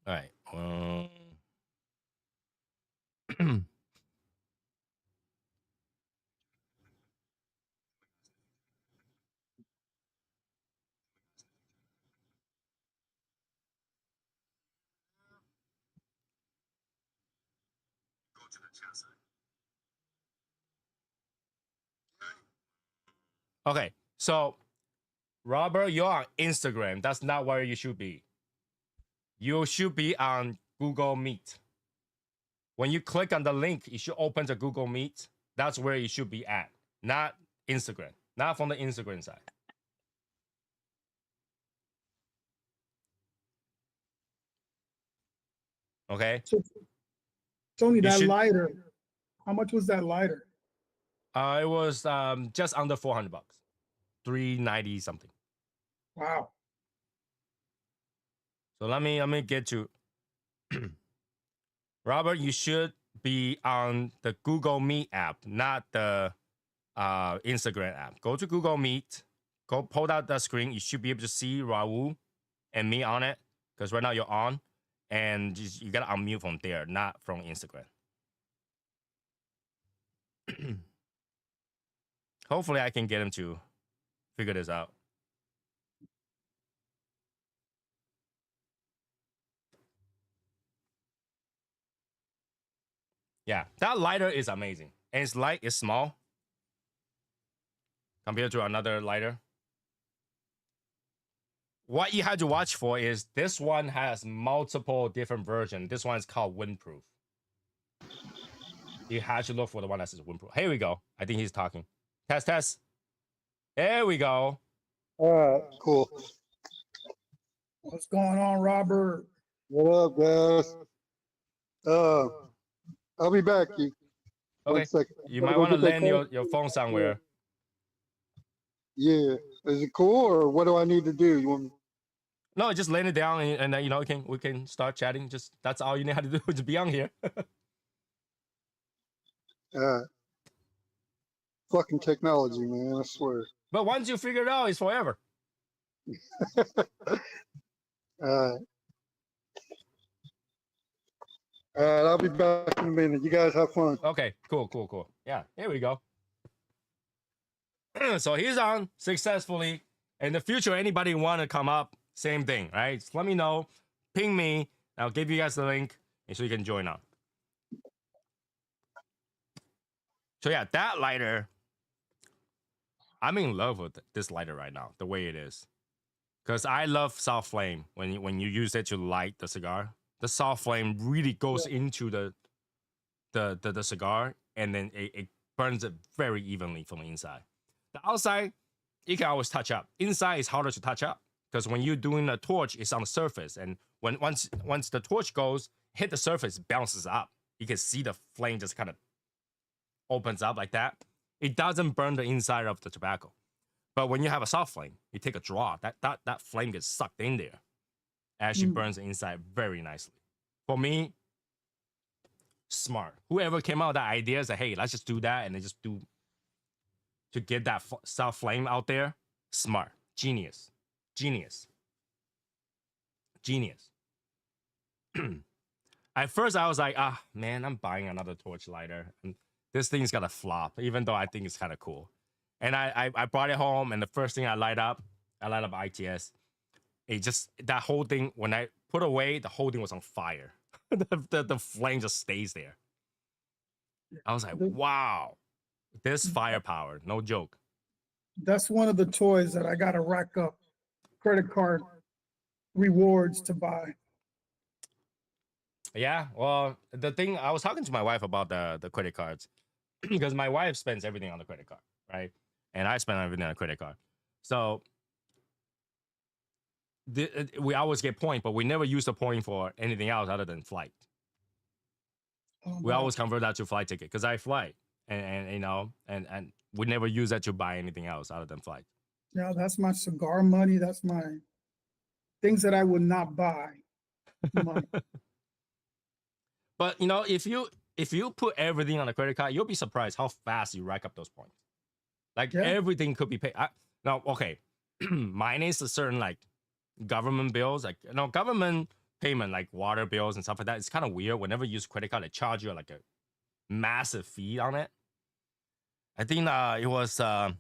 All right. Go to the chat side. Okay, so Robert, you're on Instagram. That's not where you should be. You should be on Google Meet. When you click on the link, it should open the Google Meet. That's where you should be at, not Instagram, not from the Instagram side. Okay. So, Tony, You that should. lighter, how much was that lighter? It was just under $400, 390 something. Wow. So let me get to Robert. You should be on the Google Meet app, not the Instagram app. Go to Google Meet. Go pull out the screen. You should be able to see Raul and me on it because right now you're on, and you gotta unmute from there, not from Instagram. Hopefully, I can get him to figure this out. Yeah, that lighter is amazing, and it's light, it's small compared to another lighter. What you had to watch for is this one has multiple different versions. This one is called windproof. You have to look for the one that says windproof. Here we go. I think he's talking. Test. There we go. All right, cool. What's going on, Robert? What up, guys? I'll be back. Okay. 1 second. You Gotta might go want to get that land card. your phone somewhere. Yeah. Is it cool, or what do I need to do? You want? No, just land it down, and you know we can start chatting. Just that's all you need to do is be on here. Fucking technology, man. I swear. But once you figure it out, it's forever. All right, I'll be back in a minute. You guys have fun. Okay, cool. Yeah, here we go. So he's on successfully. In the future, anybody want to come up, same thing, right? Just let me know, ping me. I'll give you guys the link, and so you can join on. So yeah, that lighter, I'm in love with this lighter right now, the way it is, because I love soft flame when you use it to light the cigar. The soft flame really goes into the cigar, and then it burns it very evenly from the inside. The outside, you can always touch up. Inside is harder to touch up because when you're doing a torch, it's on the surface, and once the torch goes, hit the surface, bounces up. You can see the flame just kind of opens up like that. It doesn't burn the inside of the tobacco. But when you have a soft flame, you take a draw, that flame gets sucked in there. Actually burns the inside very nicely. For me, smart. Whoever came out with that idea is like, hey, let's just do that, and then just do to get that soft flame out there. Smart. Genius. At first, I was like, man, I'm buying another torch lighter. And this thing's got a flop, even though I think it's kind of cool. And I brought it home, and the first thing I light up ITS. It just, that whole thing, when I put away, the whole thing was on fire. the flame just stays there. I was like, wow, this firepower, no joke. That's one of the toys that I got to rack up credit card rewards to buy. Yeah, well, the thing, I was talking to my wife about the credit cards because my wife spends everything on the credit card, right? And I spend everything on a credit card. So we always get point, but we never use the point for anything else other than flight. We always convert that to flight ticket because I fly, and you know, and we never use that to buy anything else other than flight. Yeah, that's my cigar money. That's my things that I would not buy. Money. But you know, if you put everything on a credit card, you'll be surprised how fast you rack up those points. Like everything could be paid. Now, okay, mine is a certain like government bills, like government payment, like water bills and stuff like that. It's kind of weird. Whenever you use credit card, they charge you like a massive fee on it. I think it was either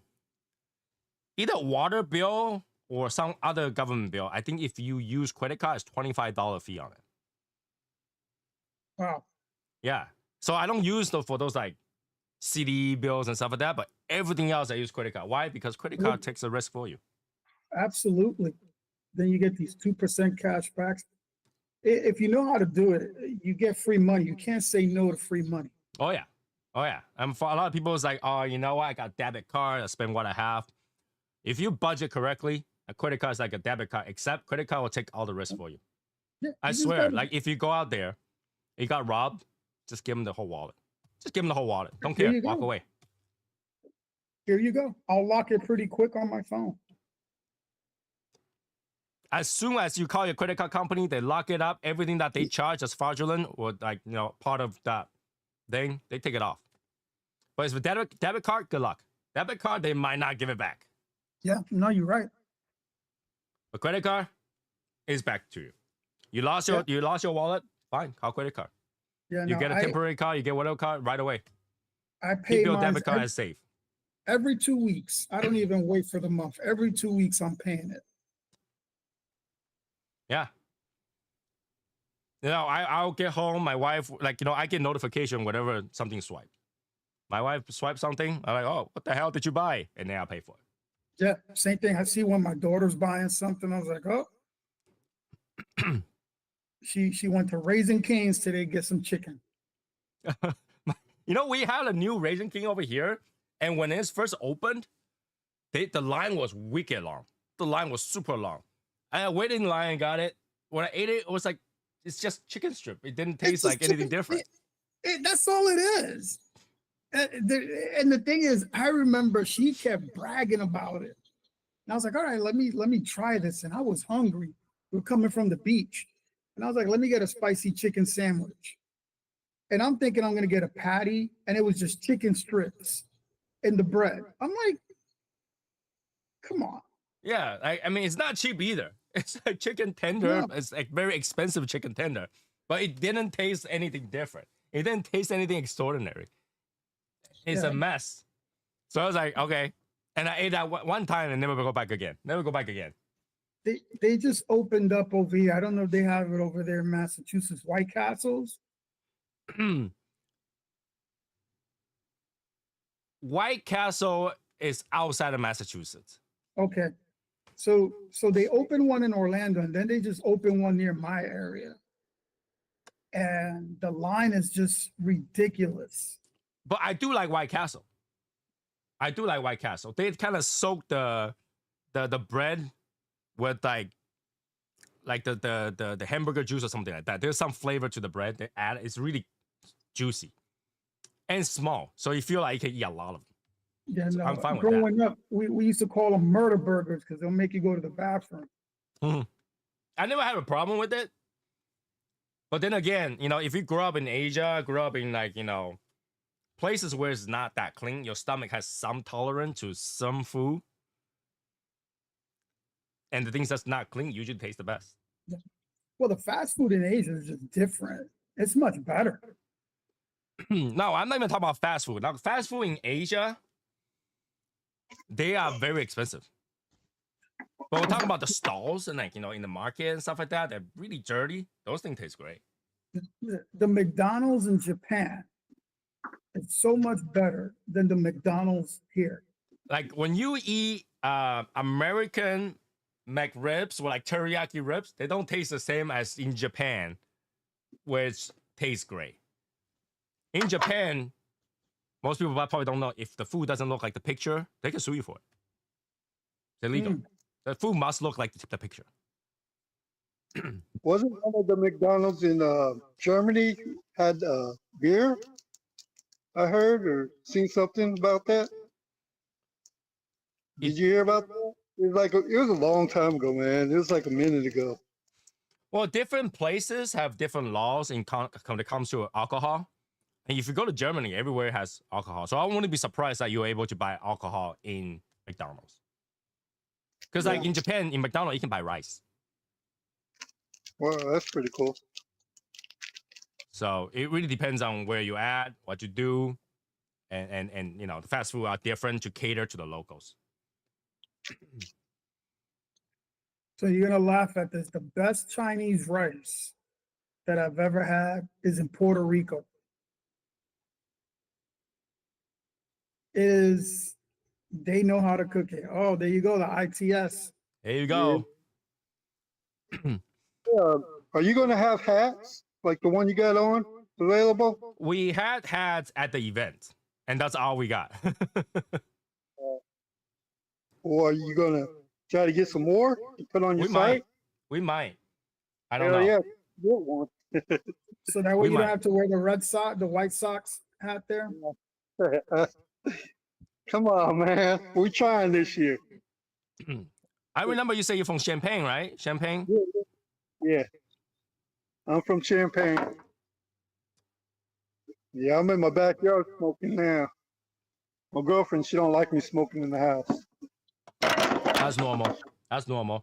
water bill or some other government bill. I think if you use credit card, it's $25 fee on it. Wow. Yeah. So I don't use for those like CD bills and stuff like that, but everything else I use credit card. Why? Because credit card takes a risk for you. Absolutely. Then you get these 2% cash backs. If you know how to do it, you get free money. You can't say no to free money. Oh yeah. Oh yeah. And for a lot of people, it's like, oh, you know what? I got debit card. I spend what I have. If you budget correctly, a credit card is like a debit card, except credit card will take all the risk for you. Yeah, I you just swear, gotta- like if you go out there, you got robbed, just give them the whole wallet. Just give them the whole wallet. Don't There care. you Walk go. away. Here you go. I'll lock it pretty quick on my phone. As soon as you call your credit card company, they lock it up. Everything that they charge as fraudulent or like, you know, part of that thing, they take it off. But if it's a debit card, good luck. Debit card, they might not give it back. Yeah, no, you're right. A credit card is back to you. You lost your wallet, fine, call credit card. Yeah, You no, get a temporary card, you get whatever card right away. I pay Keep your mine debit card as safe. every 2 weeks. I don't even wait for the month. Every 2 weeks, I'm paying it. Yeah. You know, I'll get home. My wife, like, you know, I get notification whenever something swiped. My wife swiped something. I'm like, oh, what the hell did you buy? And then I'll pay for it. Yeah, same thing. I see when my daughter's buying something. I was like, oh, she went to Raising Cane's today, get some chicken. You know, we had a new Raisin King over here. And when it's first opened, the line was wicked long. The line was super long. I waited in line and got it. When I ate it, it was like, it's just chicken strip. It didn't taste It's like just anything different. That's all it is. And the thing is, I remember she kept bragging about it. And I was like, all right, let me try this. And I was hungry. We were coming from the beach. And I was like, let me get a spicy chicken sandwich. And I'm thinking I'm going to get a patty. And it was just chicken strips in the bread. I'm like, come on. Yeah, I mean, it's not cheap either. It's like chicken tender. No. It's like very expensive chicken tender. But it didn't taste anything different. It didn't taste anything extraordinary. It's Yeah. a mess. So I was like, okay. And I ate that one time and never go back again. Never go back again. They just opened up over here. I don't know if they have it over there in Massachusetts, White Castles. White Castle is outside of Massachusetts. Okay. So they opened one in Orlando and then they just opened one near my area. And the line is just ridiculous. But I do like White Castle. I do like White Castle. They kind of soak the bread with like the hamburger juice or something like that. There's some flavor to the bread they add. It's really juicy and small, so you feel like you can eat a lot of them. Yeah, So no, I'm fine with that. growing up, we used to call them murder burgers because they'll make you go to the bathroom. I never had a problem with it. But then again, you know, if you grew up in Asia, grew up in like, you know, places where it's not that clean, your stomach has some tolerance to some food. And the things that's not clean usually taste the best. Well, the fast food in Asia is just different. It's much better. No, I'm not even talking about fast food. Now, fast food in Asia, they are very expensive. But we're talking about the stalls and like, you know, in the market and stuff like that. They're really dirty. Those things taste great. The McDonald's in Japan is so much better than the McDonald's here. Like when you eat American McRibs or like teriyaki ribs, they don't taste the same as in Japan, which tastes great. In Japan, most people probably don't know if the food doesn't look like the picture, they can sue you for it. It's illegal. The food must look like the picture. Wasn't one of the McDonald's in Germany had beer? I heard or seen something about that. Did you hear about that? It was like it was a long time ago, man. It was like a minute ago. Well, different places have different laws when it comes to alcohol. And if you go to Germany, everywhere has alcohol. So I wouldn't be surprised that you're able to buy alcohol in McDonald's. Because like in Japan, in McDonald's, you can buy rice. Well, that's pretty cool. So it really depends on where you're at, what you do, and you know, the fast food are different to cater to the locals. So you're gonna laugh at this. The best Chinese rice that I've ever had is in Puerto Rico. Is They know how to cook it. Oh, there you go. The ITS. There you go. Yeah. Are you going to have hats like the one you got on available? We had hats at the event, and that's all we got. Or are you going to try to get some more to put on your we might. site? We might. I don't Hell know. yeah, get one. So that way We you don't might. have to wear the White Sox hat there. Come on, man. We're trying this year. I remember you say you're from Champaign, right? Champaign? Yeah. I'm from Champaign. Yeah, I'm in my backyard smoking now. My girlfriend, she don't like me smoking in the house. That's normal. That's normal.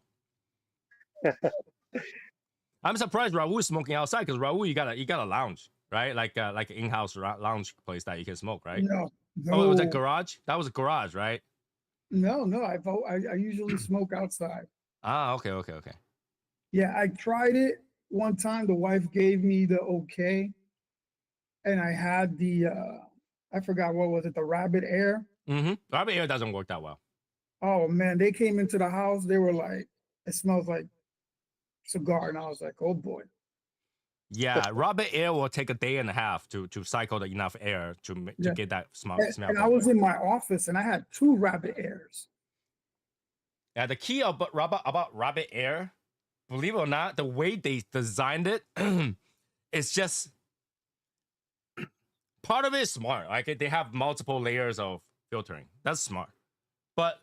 I'm surprised Raul is smoking outside because Raul, you got a lounge, right? Like an in-house lounge place that you can smoke, right? No, Oh, it was a no, garage. That was a garage, right? no. I usually smoke outside. Ah, okay. Yeah, I tried it one time. The wife gave me the okay, and I had the I forgot what was it, the rabbit air. Mm-hmm. Rabbit air doesn't work that well. Oh man, they came into the house. They were like, it smells like cigar, and I was like, oh boy. Yeah, rabbit air will take a day and a half to cycle the enough air to Yeah. get that smell. And I was in my office, and I had 2 rabbit airs. Yeah, the key about rabbit air, believe it or not, the way they designed it, it's just part of it is smart. Like they have multiple layers of filtering. That's smart. But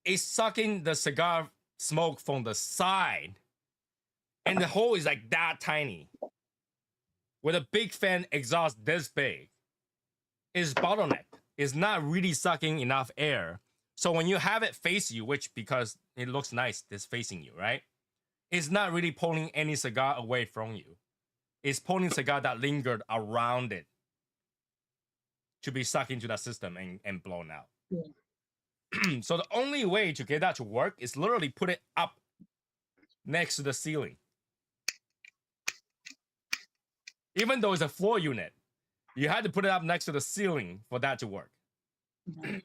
it's sucking the cigar smoke from the side. And the hole is like that tiny. With a big fan exhaust this big. It's bottlenecked. It's not really sucking enough air. So when you have it face you, which because it looks nice, it's facing you, right? It's not really pulling any cigar away from you. It's pulling cigar that lingered around it to be sucked into that system and blown out. Yeah. So the only way to get that to work is literally put it up next to the ceiling. Even though it's a floor unit, you had to put it up next to the ceiling for that to work. And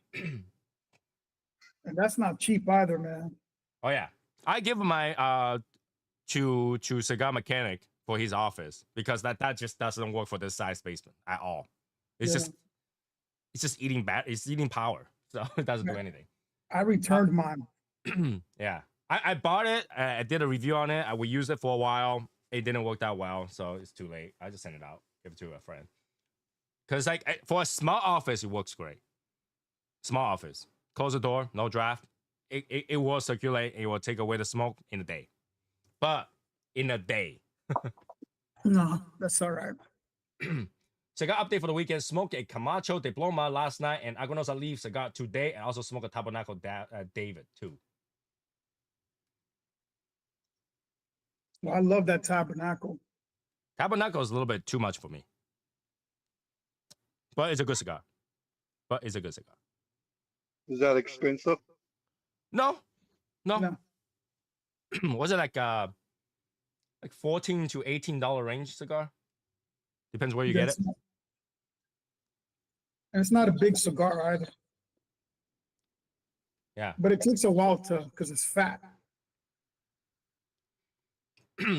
that's not cheap either, man. Oh yeah, I give my to cigar mechanic for his office because that just doesn't work for this size basement at all. It's Yeah. just eating it's eating power, so it doesn't do anything. I returned mine. Yeah, I bought it. I did a review on it. I would use it for a while. It didn't work that well, so it's too late. I just sent it out, give it to a friend. Because like for a small office, it works great. Small office, close the door, no draft. It will circulate. It will take away the smoke in a day. But in a day. No, that's all right. Cigar update for the weekend. Smoked a Camacho de Ploma last night and Agonosa Leaf cigar today, and also smoked a Tabernacle David too. Well, I love that Tabernacle. Tabernacle is a little bit too much for me. But it's a good cigar. Is that expensive? No. No. Was it like $14 to $18 range cigar? Depends where you get it. And it's not a big cigar either. Yeah. But it takes a while because it's fat.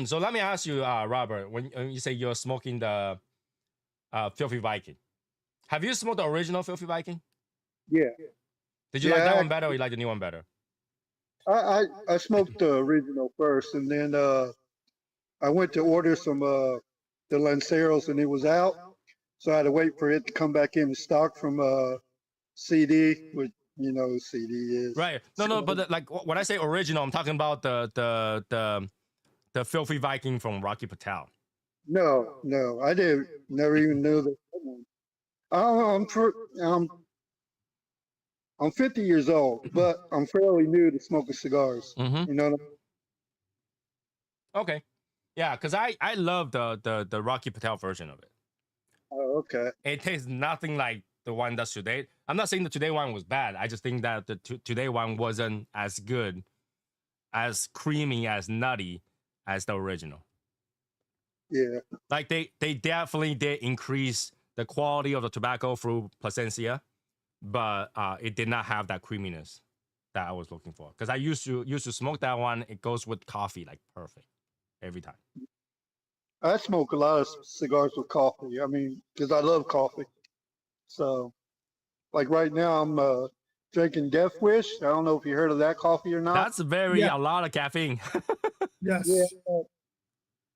So let me ask you, Robert, when you say you're smoking the Filthy Viking, have you smoked the original Filthy Viking? Yeah. Did you like that one better or you like the new one better? I smoked the original first, and then I went to order some the Lanceros, and it was out, so I had to wait for it to come back in stock from CD, which you know CD is. Right. No, but like when I say original, I'm talking about the Filthy Viking from Rocky Patel. No, I never even knew that. I'm 50 years old, but I'm fairly new to smoking cigars. Mm-hmm. You know what I mean? Okay. Yeah, because I love the Rocky Patel version of it. Oh, okay. It tastes nothing like the one that's today. I'm not saying the today one was bad. I just think that the today one wasn't as good, as creamy, as nutty as the original. Yeah. Like they definitely did increase the quality of the tobacco through placencia, but it did not have that creaminess that I was looking for. Because I used to smoke that one. It goes with coffee like perfect every time. I smoke a lot of cigars with coffee. I mean, because I love coffee. So, like right now, I'm drinking Death Wish. I don't know if you heard of that coffee or not. That's very Yeah. a lot of caffeine. Yeah, Yes.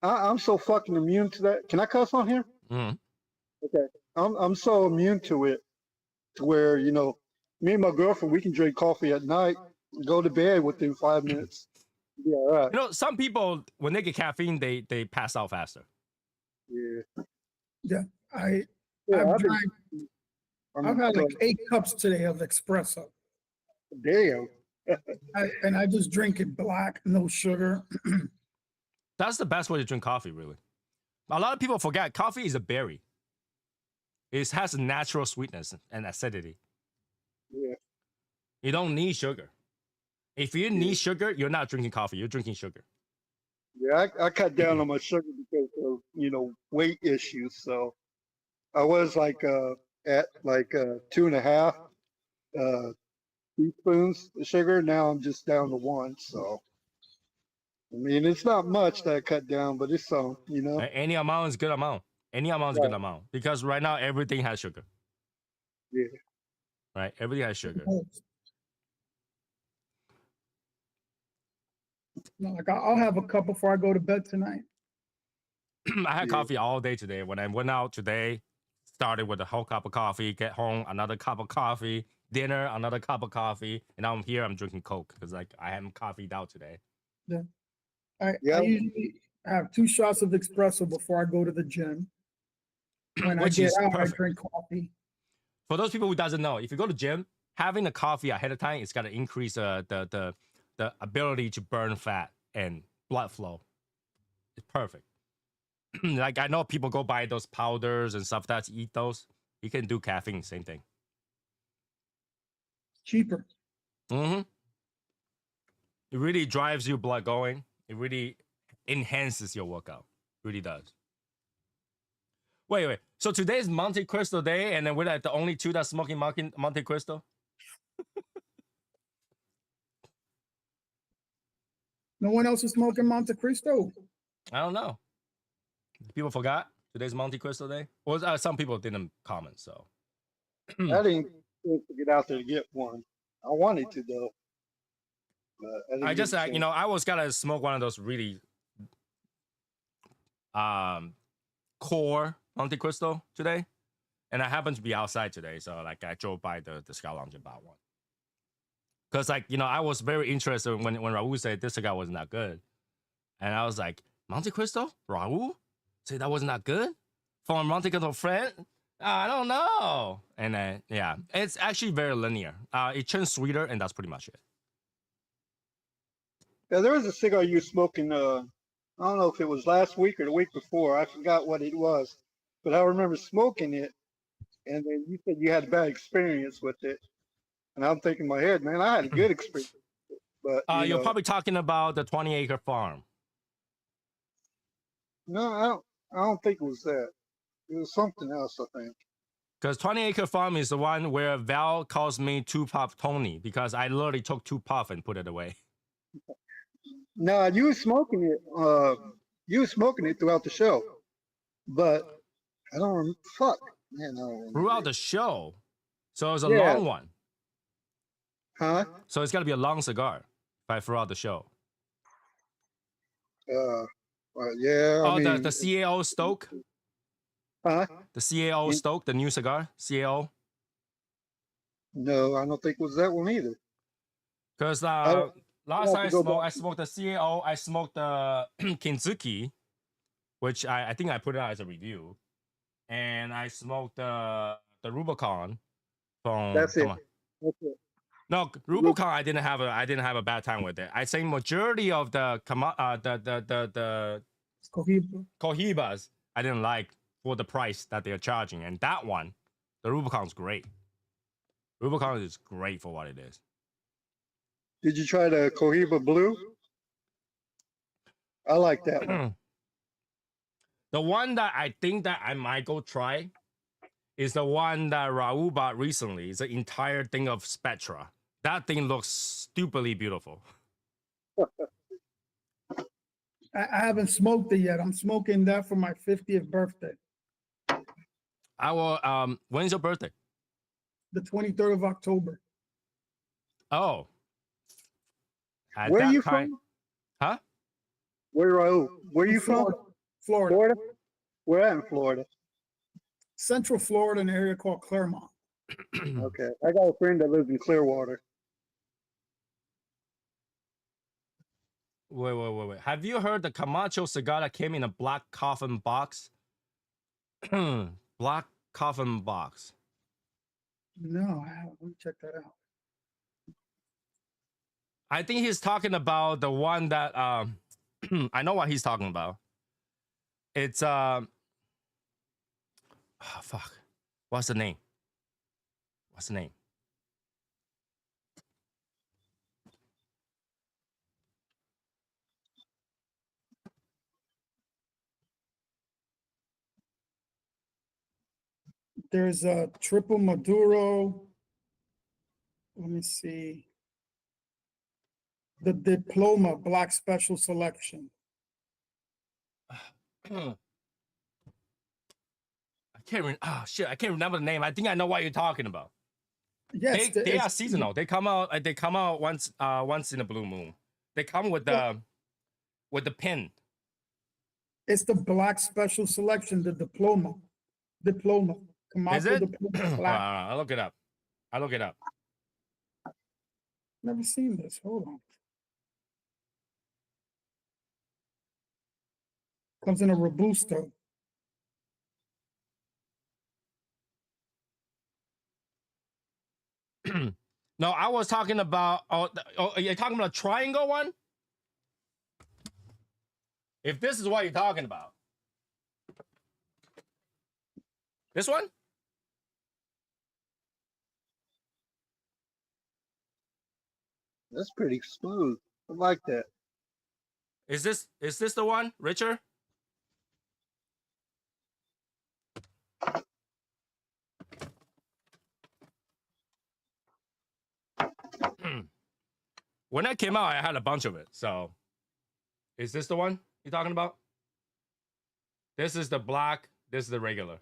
I'm so fucking immune to that. Can I cuss on here? Mhm. Okay. I'm so immune to it to where, you know, me and my girlfriend, we can drink coffee at night, go to bed within 5 minutes. Yeah, all right. You know, some people when they get caffeine, they pass out faster. Yeah. Yeah. I Yeah, I've I've been, drank. I I've mean, had go like 8 cups today of espresso. damn. And I just drink it black, no sugar. That's the best way to drink coffee, really. A lot of people forget coffee is a berry. It has a natural sweetness and acidity. Yeah. You don't need sugar. If you Yeah. need sugar, you're not drinking coffee. You're drinking sugar. Yeah, I cut down on my sugar because of, you know, weight issues. So I was like at like 2.5 uh, teaspoons of sugar. Now I'm just down to 1. So I mean, it's not much that I cut down, but it's some, you know. Any amount is good amount. Any amount is Right. good amount because right now everything has sugar. Yeah. Right, everything has sugar. No, like I'll have a cup before I go to bed tonight. I had Yeah. coffee all day today. When I went out today, started with a whole cup of coffee. Get home, another cup of coffee. Dinner, another cup of coffee. And now I'm here. I'm drinking Coke because like I haven't coffeeed out today. I Yeah. usually have 2 shots of espresso before I go to the gym. When I Which get is out, perfect. I drink coffee. For those people who doesn't know, if you go to gym, having a coffee ahead of time is gonna increase the ability to burn fat and blood flow. It's perfect. Like I know people go buy those powders and stuff that eat those. You can do caffeine, same thing. Cheaper. Mm-hmm. It really drives your blood going. It really enhances your workout. Really does. Wait. So today's Montecristo day, and then we're like the only two that's smoking Montecristo? No one else is smoking Montecristo. I don't know. People forgot today's Montecristo day? Well, some people didn't comment, so. I didn't think to get out there to get one. I wanted to though. But I didn't I get just, a chance. you know, I was gonna smoke one of those really core Montecristo today. And I happened to be outside today, so like I drove by the Cigar Lounge and bought one. Because like, you know, I was very interested when Raul said this cigar wasn't that good. And I was like, Montecristo? Raul? Say that wasn't that good? From a Montecristo friend? I don't know. And then, yeah, it's actually very linear. It turns sweeter, and that's pretty much it. Yeah, there was a cigar you were smoking. I don't know if it was last week or the week before. I forgot what it was, but I remember smoking it, and then you said you had a bad experience with it. And I'm thinking in my head, man, I had a good experience. But you You're know, probably talking about the 20-acre farm. no, I don't think it was that. It was something else, I think. Because 20-acre farm is the one where Val calls me two puff Tony because I literally took 2 puff and put it away. No, you were smoking it. You were smoking it throughout the show, but I don't remember. Fuck, man, I don't remember. Throughout the show. So it was a Yeah. long one. Huh? So it's got to be a long cigar throughout the show. Yeah. I mean, The CAO Stoke? huh? The CAO Stoke, the new cigar? CAO? No, I don't think it was that one either. Because don't- last time to go I smoked the CAO, I smoked the Kinzuki, which I think I put it out as a review. And I smoked the Rubicon from. That's it. Come on. That's it. No, Rubicon, I didn't have a bad time with it. I think majority of the Cohibas I didn't like for the price that they're charging, and that one, the Rubicon's great. Rubicon is great for what it is. Did you try the Cohiba Blue? I like that one. The one that I think that I might go try is the one that Raul bought recently. It's an entire thing of Spectra. That thing looks stupidly beautiful. I haven't smoked it yet. I'm smoking that for my 50th birthday, I will. When's your birthday? the 23rd of October. Oh, at Where are that you time, from? huh? Where are you from? Florida. Florida? Where at in Florida? Central Florida, in an area called Claremont. Okay. I got a friend that lives in Clearwater. Wait. Have you heard the Camacho cigar that came in a black coffin box? Black coffin box. No, I haven't. Let me check that out. I think he's talking about the one that I know what he's talking about. It's oh, fuck. What's the name? What's the name? There's a triple Maduro. Let me see. The Diploma Black Special Selection. I shit, I can't remember the name. I think I know what you're talking about. Yes, They are seasonal. They come out once in a blue moon. They come with the pin. It's the Black Special Selection, the Diploma. Diploma. Is it? Diploma Black. I'll look it up. Never seen this. Hold on. Comes in a Robusto. No, I was talking about. You're talking about a triangle one. If this is what you're talking about, this one. That's pretty smooth. I like that. Is this the one, Richard? When that came out, I had a bunch of it. So, is this the one you're talking about? This is the black. This is the regular.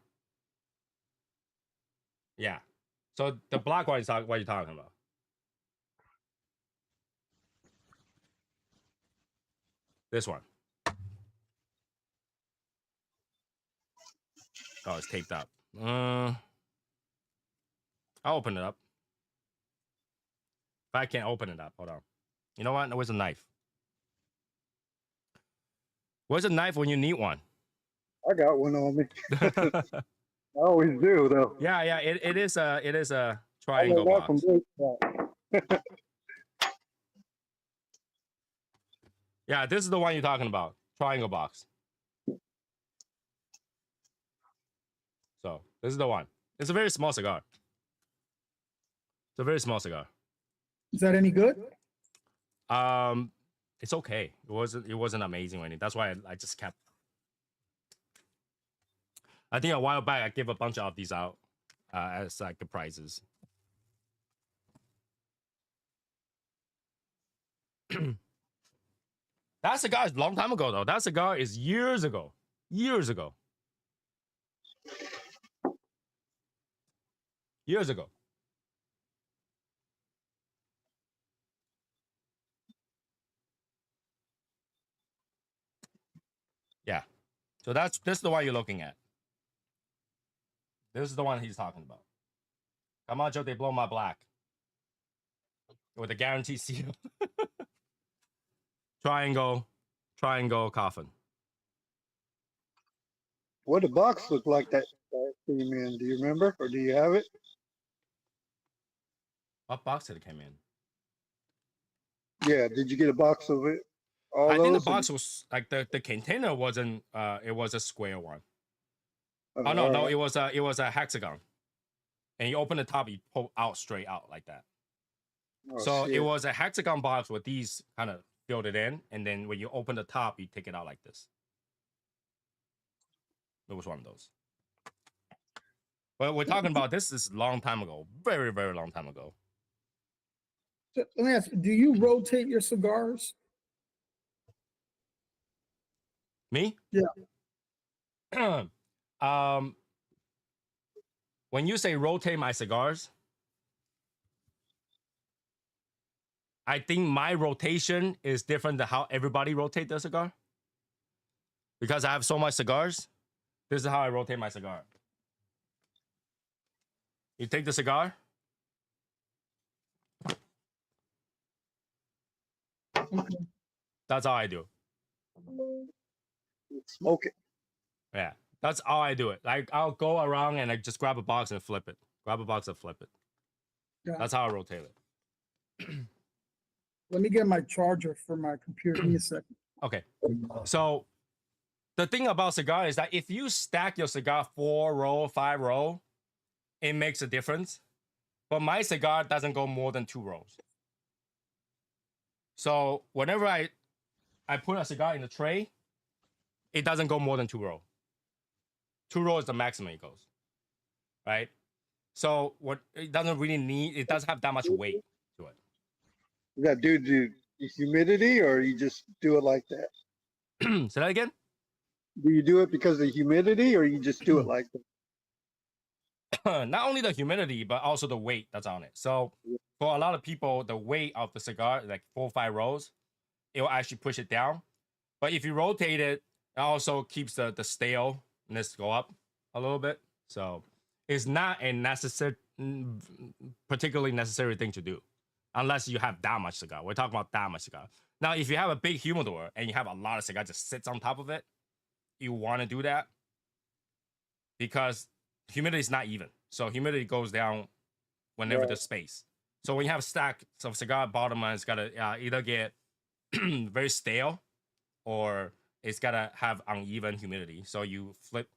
Yeah. So the black one is what you're talking about. This one. Oh, it's taped up. I'll open it up. If I can't open it up, hold on. You know what? Where's a knife? Where's a knife when you need one? I got one on me. I always do, though. Yeah. It is a triangle box. Yeah, this is the one you're talking about. Triangle box. So this is the one. It's a very small cigar. It's a very small cigar. Is that any good? It's okay. It wasn't amazing or anything. That's why I just kept. I think a while back I gave a bunch of these out as like the prizes. That cigar is a long time ago though. That cigar is years ago. Years ago. Years ago. Yeah. So this is the one you're looking at. This is the one he's talking about. Camacho de Bloma Black. With a guarantee seal. Triangle coffin. What the box look like that came in? Do you remember, or do you have it? What box did it come in? Yeah, did you get a box of it? I think the box was like the container wasn't. It was a square one. Oh no, it was a hexagon. And you open the top, you pull out straight out like that. So shit. it was a hexagon box with these kind of filled it in, and then when you open the top, you take it out like this. It was one of those. But we're talking about this is a long time ago, very, very long time ago. So let me ask, do you rotate your cigars? Me? Yeah. um, when you say rotate my cigars, I think my rotation is different than how everybody rotate their cigar. Because I have so much cigars, this is how I rotate my cigar. You take the cigar, Okay. that's how I do. Smoke it. Yeah, that's how I do it. Like I'll go around and I just grab a box and flip it. Grab a box and flip it. Yeah. That's how I rotate it. Let me get my charger for my computer. Give me a second. Okay. So the thing about cigar is that if you stack your cigar 4 row, 5 row, it makes a difference. But my cigar doesn't go more than 2 rows. So whenever I put a cigar in the tray, it doesn't go more than 2 rows. 2 rows is the maximum it goes. Right? So what it doesn't really need, it doesn't have that much weight to it. Is that due to the humidity, or you just do it like that? Say that again? Do you do it because of the humidity, or you just do it like that? Not only the humidity, but also the weight that's on it. So for a lot of people, the weight of the cigar, like 4 or 5 rows, it will actually push it down. But if you rotate it, it also keeps the staleness go up a little bit. So it's not a particularly necessary thing to do, unless you have that much cigar. We're talking about that much cigar. Now, if you have a big humidor and you have a lot of cigar just sits on top of it, you want to do that because humidity is not even. So humidity goes down whenever there's space. So when you have a stack of cigar bottom, it's got to either get very stale or it's got to have uneven humidity. So you flip.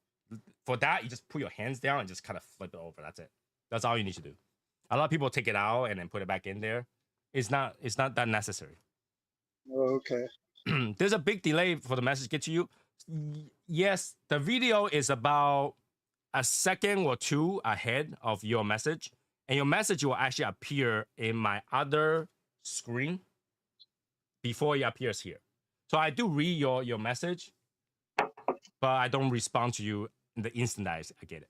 For that, you just put your hands down and just kind of flip it over. That's it. That's all you need to do. A lot of people take it out and then put it back in there. It's not that necessary. Oh, okay. There's a big delay for the message to get to you. Yes, the video is about a second or two ahead of your message, and your message will actually appear in my other screen before it appears here. So I do read your message, but I don't respond to you in the instant I get it.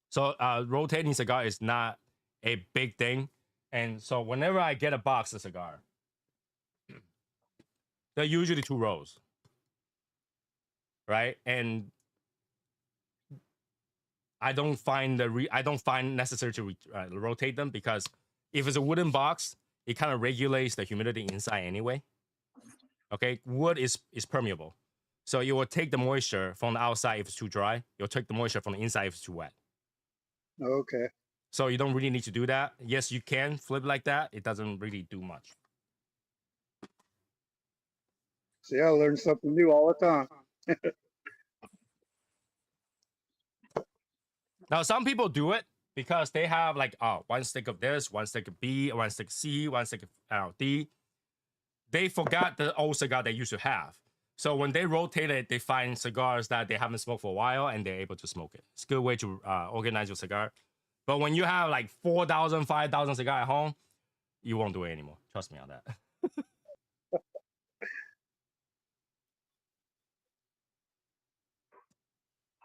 So rotating cigar is not a big thing. And so whenever I get a box of cigar, they're usually 2 rows, right? And I don't find necessary to rotate them because if it's a wooden box, it kind of regulates the humidity inside anyway. Okay, wood is permeable, so it will take the moisture from the outside if it's too dry. You'll take the moisture from the inside if it's too wet. Okay. So you don't really need to do that. Yes, you can flip like that. It doesn't really do much. See, I learn something new all the time. Now, some people do it because they have like 1 stick of this, 1 stick of B, 1 stick of C, 1 stick of D. They forgot the old cigar they used to have. So when they rotate it, they find cigars that they haven't smoked for a while and they're able to smoke it. It's a good way to organize your cigar. But when you have like 4,000, 5,000 cigar at home, you won't do it anymore. Trust me on that.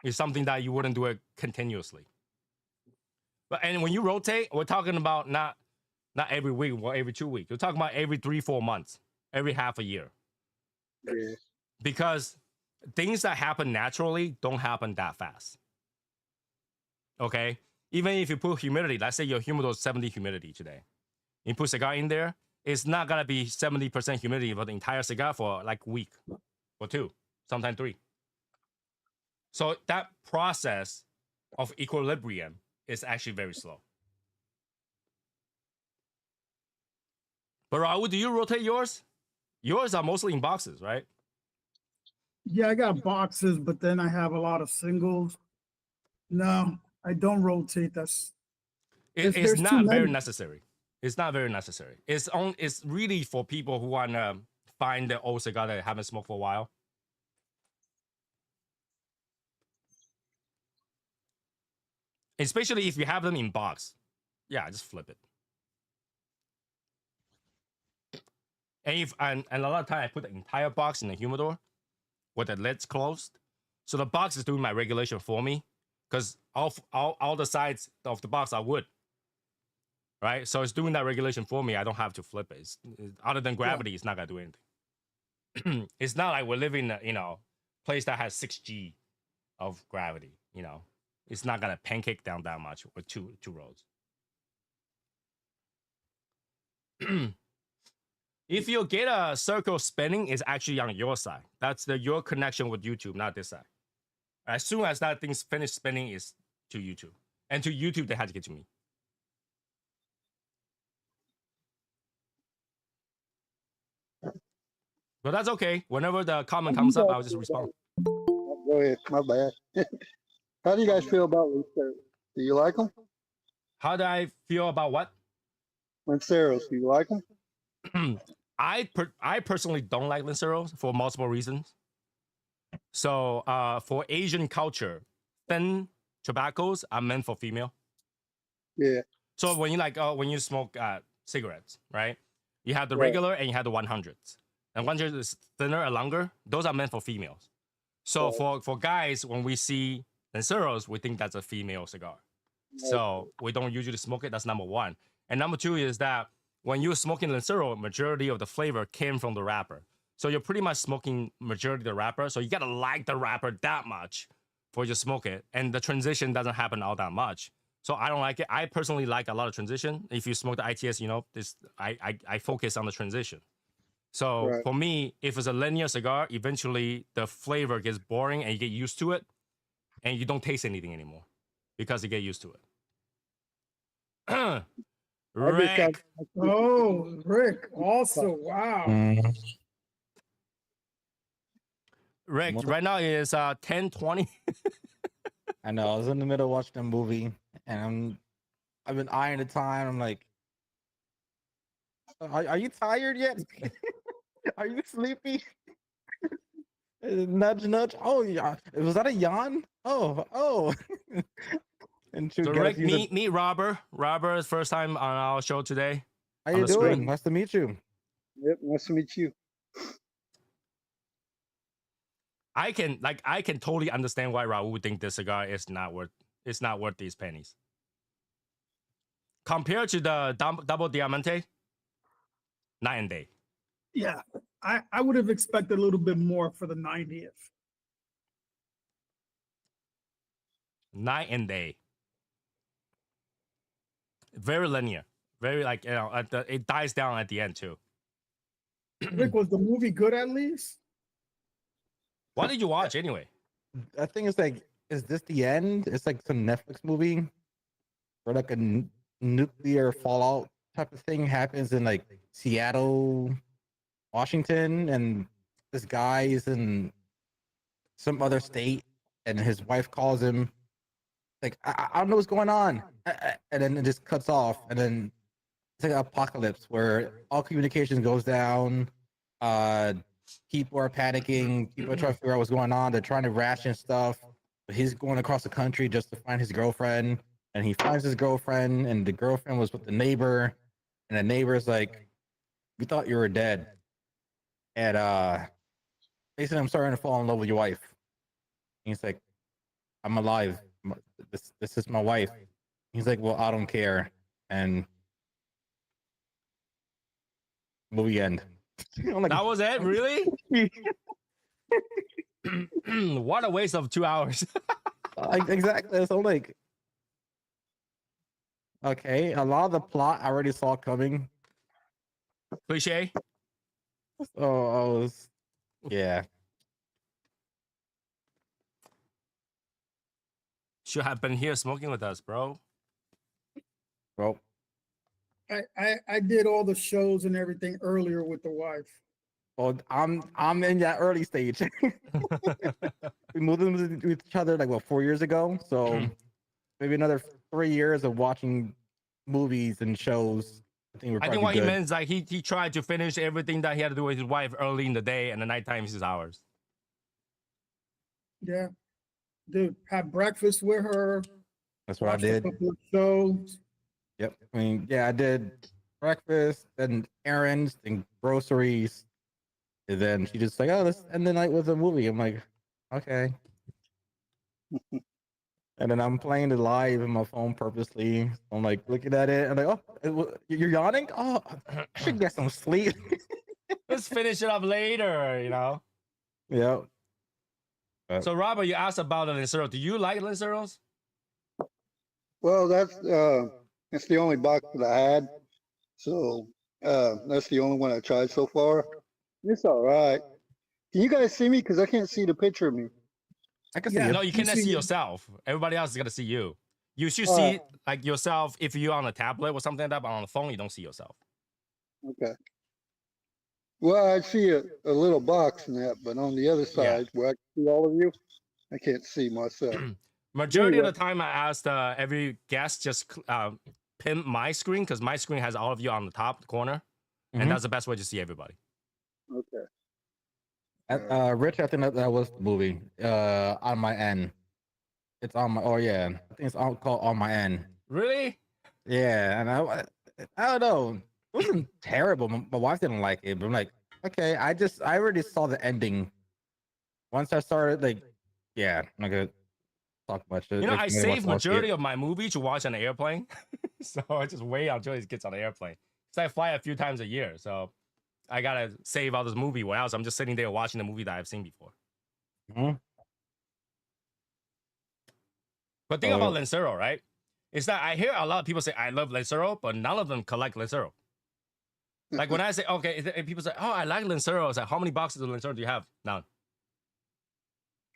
It's something that you wouldn't do it continuously. And when you rotate, we're talking about not every week or every 2 weeks. We're talking about every 3-4 months, every half a year. Yeah. Because things that happen naturally don't happen that fast. Okay? Even if you put humidity, let's say your humidor is 70 humidity today. You put cigar in there, it's not gonna be 70% humidity for the entire cigar for like a week or 2, sometimes 3. So that process of equilibrium is actually very slow. But Raul, do you rotate yours? Yours are mostly in boxes, right? Yeah, I got boxes, but then I have a lot of singles. No, I don't rotate. It's It's not very necessary. It's not very necessary. It's really for people who want to find the old cigar that haven't smoked for a while. especially if you have them in box. Yeah, just flip it. And a lot of time I put the entire box in the humidor with the lids closed. So the box is doing my regulation for me because all the sides of the box are wood, right? So it's doing that regulation for me. I don't have to flip it. Other than gravity, it's not gonna do anything. It's not like we're living in a place that has 6G of gravity. It's not gonna pancake down that much with two rows. If you get a circle spinning, it's actually on your side. That's your connection with YouTube, not this side. As soon as that thing's finished spinning, it's to YouTube. And to YouTube, they had to get to me. But that's okay. Whenever the comment comes up, I'll just respond. Go ahead. My bad. How do you guys feel about Lanceros? Do you like them? How do I feel about what? Lanceros, do you like them? I personally don't like Lanceros for multiple reasons. So for Asian culture, thin tobaccos are meant for female. Yeah. So when you smoke cigarettes, right? You have the regular and you have the 100s. And 100 is thinner and longer. Those are meant for females. So for guys, when we see Lanceros, we think that's a female cigar. So we don't usually smoke it. That's number one. And number two is that when you're smoking Lancero, majority of the flavor came from the wrapper. So you're pretty much smoking majority of the wrapper. So you gotta like the wrapper that much for you to smoke it. And the transition doesn't happen all that much. So I don't like it. I personally like a lot of transition. If you smoke the ITS, I focus on the transition. So for me, if it's a linear cigar, eventually the flavor gets boring and you get used to it, and you don't taste anything anymore because you get used to it. Rick. Oh, Rick. Also, wow. Rick, right now it is 10:20. I know. I was in the middle of watching a movie, and I've been eyeing the time. I'm like, are you tired yet? Are you sleepy? Nudge, nudge. Oh, yeah. Was that a yawn? Oh. And so Rick, meet Robert. Robert is first time on our show today. How you doing? Screen. Nice to meet you. Yep, nice to meet you. I can totally understand why Raul would think this cigar is not worth these pennies. Compared to the double Diamante, night and day. Yeah, I would have expected a little bit more for the 90th. Night and day. Very linear. Very it dies down at the end too. Rick, was the movie good at least? What did you watch anyway? I think it's like, is this the end? It's like some Netflix movie where like a nuclear fallout type of thing happens in like Seattle, Washington, and this guy is in some other state, and his wife calls him like, I don't know what's going on, and then it just cuts off, and then it's like an apocalypse where all communication goes down. People are panicking. People are trying to figure out what's going on. They're trying to ration stuff. But he's going across the country just to find his girlfriend, and he finds his girlfriend, and the girlfriend was with the neighbor, and the neighbor's like, "We thought you were dead," and they said, "I'm starting to fall in love with your wife." And he's like, "I'm alive. This is my wife." He's like, "Well, I don't care," and movie end. Like, that was it, really? What a waste of 2 hours. Exactly. So like, okay, a lot of the plot I already saw coming. Cliche. Oh, yeah. Should have been here smoking with us, bro. Well, I did all the shows and everything earlier with the wife. Well, I'm in that early stage. We moved in with each other like 4 years ago, so maybe another 3 years of watching movies and shows. I think what he meant is like he tried to finish everything that he had to do with his wife early in the day, and the nighttime is his hours. Yeah, dude, have breakfast with her, That's what I Watched a did. couple of shows. Yep. I mean, yeah, I did breakfast, then errands, then groceries, and then she just like, oh, let's end the night with a movie. I'm like, okay. And then I'm playing it live on my phone purposely. I'm like looking at it. I'm like, oh, you're yawning? Oh, I should get some sleep. Let's finish it up later, you know. Yeah. So Robert, you asked about the Lancero. Do you like Lanceros? Well, that's the only box that I had. So that's the only one I tried so far. It's all right. Can you guys see me? Because I can't see the picture of me. I can see Yeah. you. No, you You cannot see see me. yourself. Everybody else is gonna see you. You should Uh, see like yourself if you're on a tablet or something like that, but on the phone you don't see yourself. Okay. Well, I see a little box in that, but on the other Yeah. side where I can see all of you, I can't see myself. Majority of Anyway. the time, I asked every guest just pin my screen because my screen has all of you on the top corner, Mhm. and that's the best way to see everybody. Okay. Rich, I think that was the movie. On my end. It's on my. Oh yeah, I think it's called On My End. Really? Yeah, and I don't know. It wasn't terrible. My wife didn't like it, but I'm like, okay. I already saw the ending. Once I started, like, yeah, I'm not gonna talk much. You know, If I anybody save wants to watch majority it. of my movie to watch on the airplane, so I just wait until it gets on the airplane. So I fly a few times a year, so I gotta save all this movie. Or else I'm just sitting there watching the movie that I've seen before. Mhm. But think about Oh. Lancero, right? Is that I hear a lot of people say I love Lancero, but none of them collect Lancero. Like when I say okay, if people say, "Oh, I like Lancero," it's like, how many boxes of Lancero do you have? None.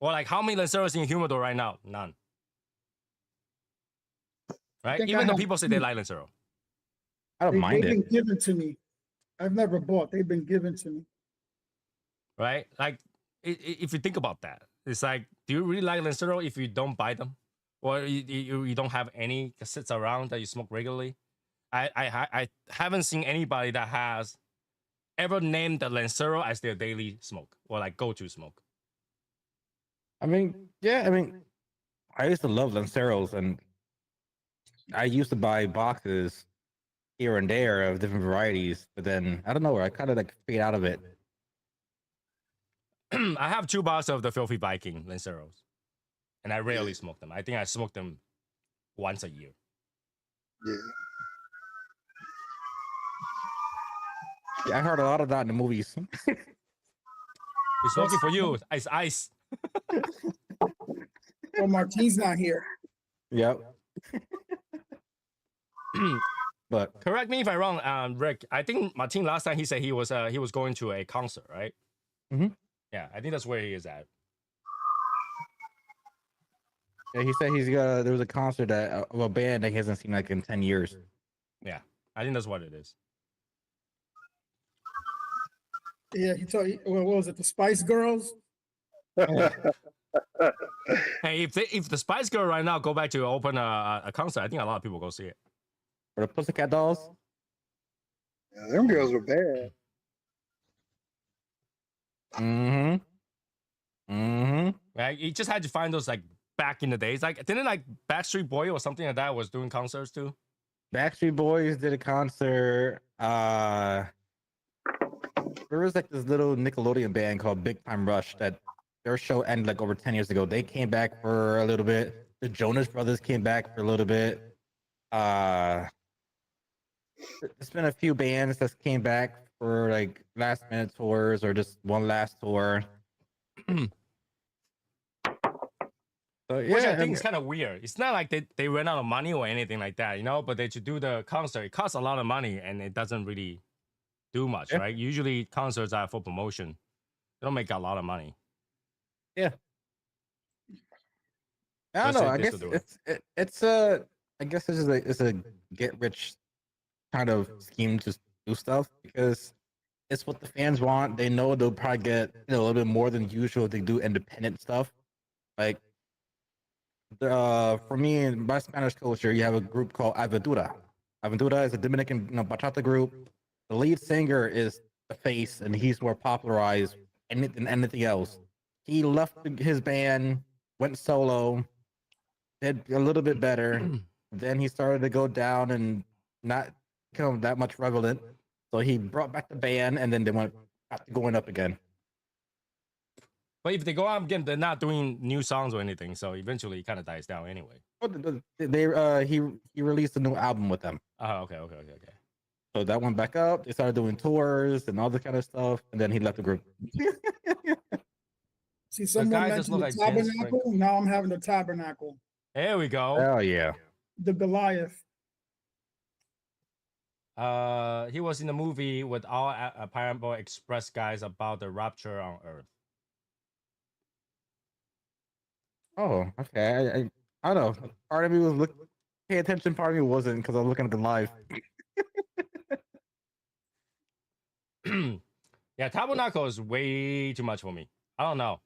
Or like, how many Lanceros in your humidor right now? None. Right? think I Even though have people say they like Lancero, I don't mind they've it. been given to me. I've never bought. They've been given to me. right? Like, if you think about that, it's like, do you really like Lancero if you don't buy them, or you don't have any that sits around that you smoke regularly? I haven't seen anybody that has ever named the Lancero as their daily smoke or like go-to smoke. I mean, yeah, I mean, I used to love Lanceros, and I used to buy boxes here and there of different varieties, but then I don't know where I kind of like fade out of it. I have 2 boxes of the Filthy Viking Lanceros, and I rarely smoke them. I think I smoke them once a year. Yeah. Yeah, I heard a lot of that in the movies. It's smoking for you. It's ice. Oh, Martine's not here. Yep. But Correct me if I'm wrong, Rick. I think Martin last time he said he was going to a concert, right? Mhm. Yeah, I think that's where he is at. yeah, he said there was a concert of a band that he hasn't seen like in 10 years. Yeah, I think that's what it is. Yeah, he told you. What was it? The Spice Girls. Hey, if the Spice Girl right now go back to open a concert, I think a lot of people go see it. Or the Pussycat Dolls. Yeah, them girls were bad. Right? You just had to find those like back in the days. Like didn't like Backstreet Boy or something like that was doing concerts too? Backstreet Boys did a concert. There was like this little Nickelodeon band called Big Time Rush that their show ended like over 10 years ago. They came back for a little bit. The Jonas Brothers came back for a little bit. There's been a few bands that came back for like last minute tours or just one last tour. So yeah, Which I I think mean, is kind of weird. It's not like they ran out of money or anything like that, you know, but they should do the concert. It costs a lot of money and it doesn't really do much, Yeah. right? Usually concerts are for promotion. They don't make a lot of money. yeah. I don't Let's know. say I this guess will do it. it's a I guess it's a get rich kind of scheme to do stuff because it's what the fans want. They know they'll probably get a little bit more than usual if they do independent stuff. Like for me in my Spanish culture, you have a group called Aventura. Aventura is a Dominican bachata group. The lead singer is the face, and he's more popularized than anything else. He left his band, went solo, did a little bit better. Then he started to go down and not become that much relevant. So he brought back the band, and then they went back to going up again. But if they go out again, they're not doing new songs or anything. So eventually, it kind of dies down anyway. He released a new album with them. Oh, okay. So that went back up. They started doing tours and all this kind of stuff, and then he left the group. See, someone guy just mentioned the look like Dan tabernacle. Now I'm having the tabernacle, There we go. Oh yeah. the Goliath. He was in the movie with all Pineapple Express guys about the rapture on Earth. Oh, okay. I don't know. Part of me was pay attention. Part of me wasn't because I was looking at them live. Yeah, Tabernacle is way too much for me. I don't know.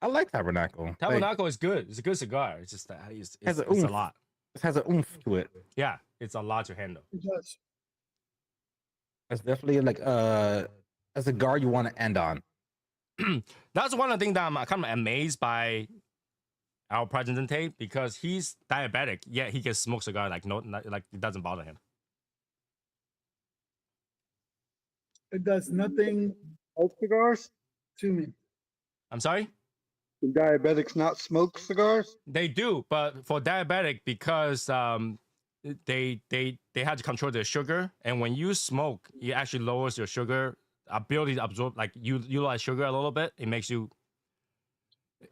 I like Tabernacle. Tabernacle is good. It's a good cigar. It's just that it's Has a a oomph. lot. It has an oomph to it. Yeah, it's a lot to handle. It does. It's definitely like a cigar you want to end on. That's one of the things that I'm kind of amazed by our Presidente, because he's diabetic, yet he can smoke cigar like like it doesn't bother him. It does nothing Smoke cigars? to me. I'm sorry? Do diabetics not smoke cigars? They do, but for diabetic, because they have to control their sugar, and when you smoke, it actually lowers your sugar ability to absorb. Like you utilize sugar a little bit, it makes you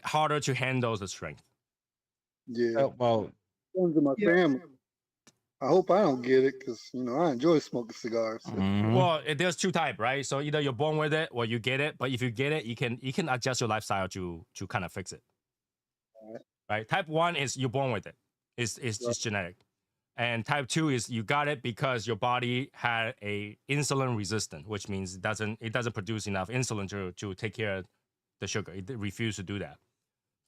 harder to handle the strength. Yeah. Well, Ones in my Yeah. family. I hope I don't get it because I enjoy smoking cigars. mhm. Well, there's two type, right? So either you're born with it or you get it. But if you get it, you can adjust your lifestyle to kind of fix it. Right? Type 1 is you're born with it. It's just genetic. And type 2 is you got it because your body had a insulin resistant, which means it doesn't produce enough insulin to take care of the sugar. It refuses to do that.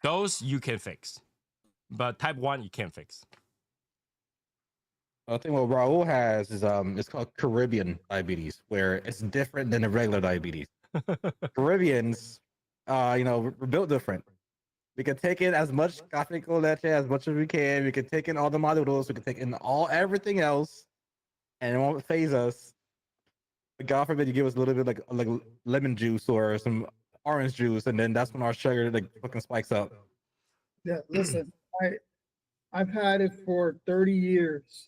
Those you can fix. But type 1 you can't fix. I think what Raul has is it's called Caribbean diabetes, where it's different than the regular diabetes. Caribbeans, we're built different. We can take in as much cafe con leche as much as we can. We can take in all the maduros. We can take in everything else, and it won't phase us. But God forbid you give us a little bit like lemon juice or some orange juice, and then that's when our sugar like fucking spikes up. Yeah, listen, I've had it for 30 years.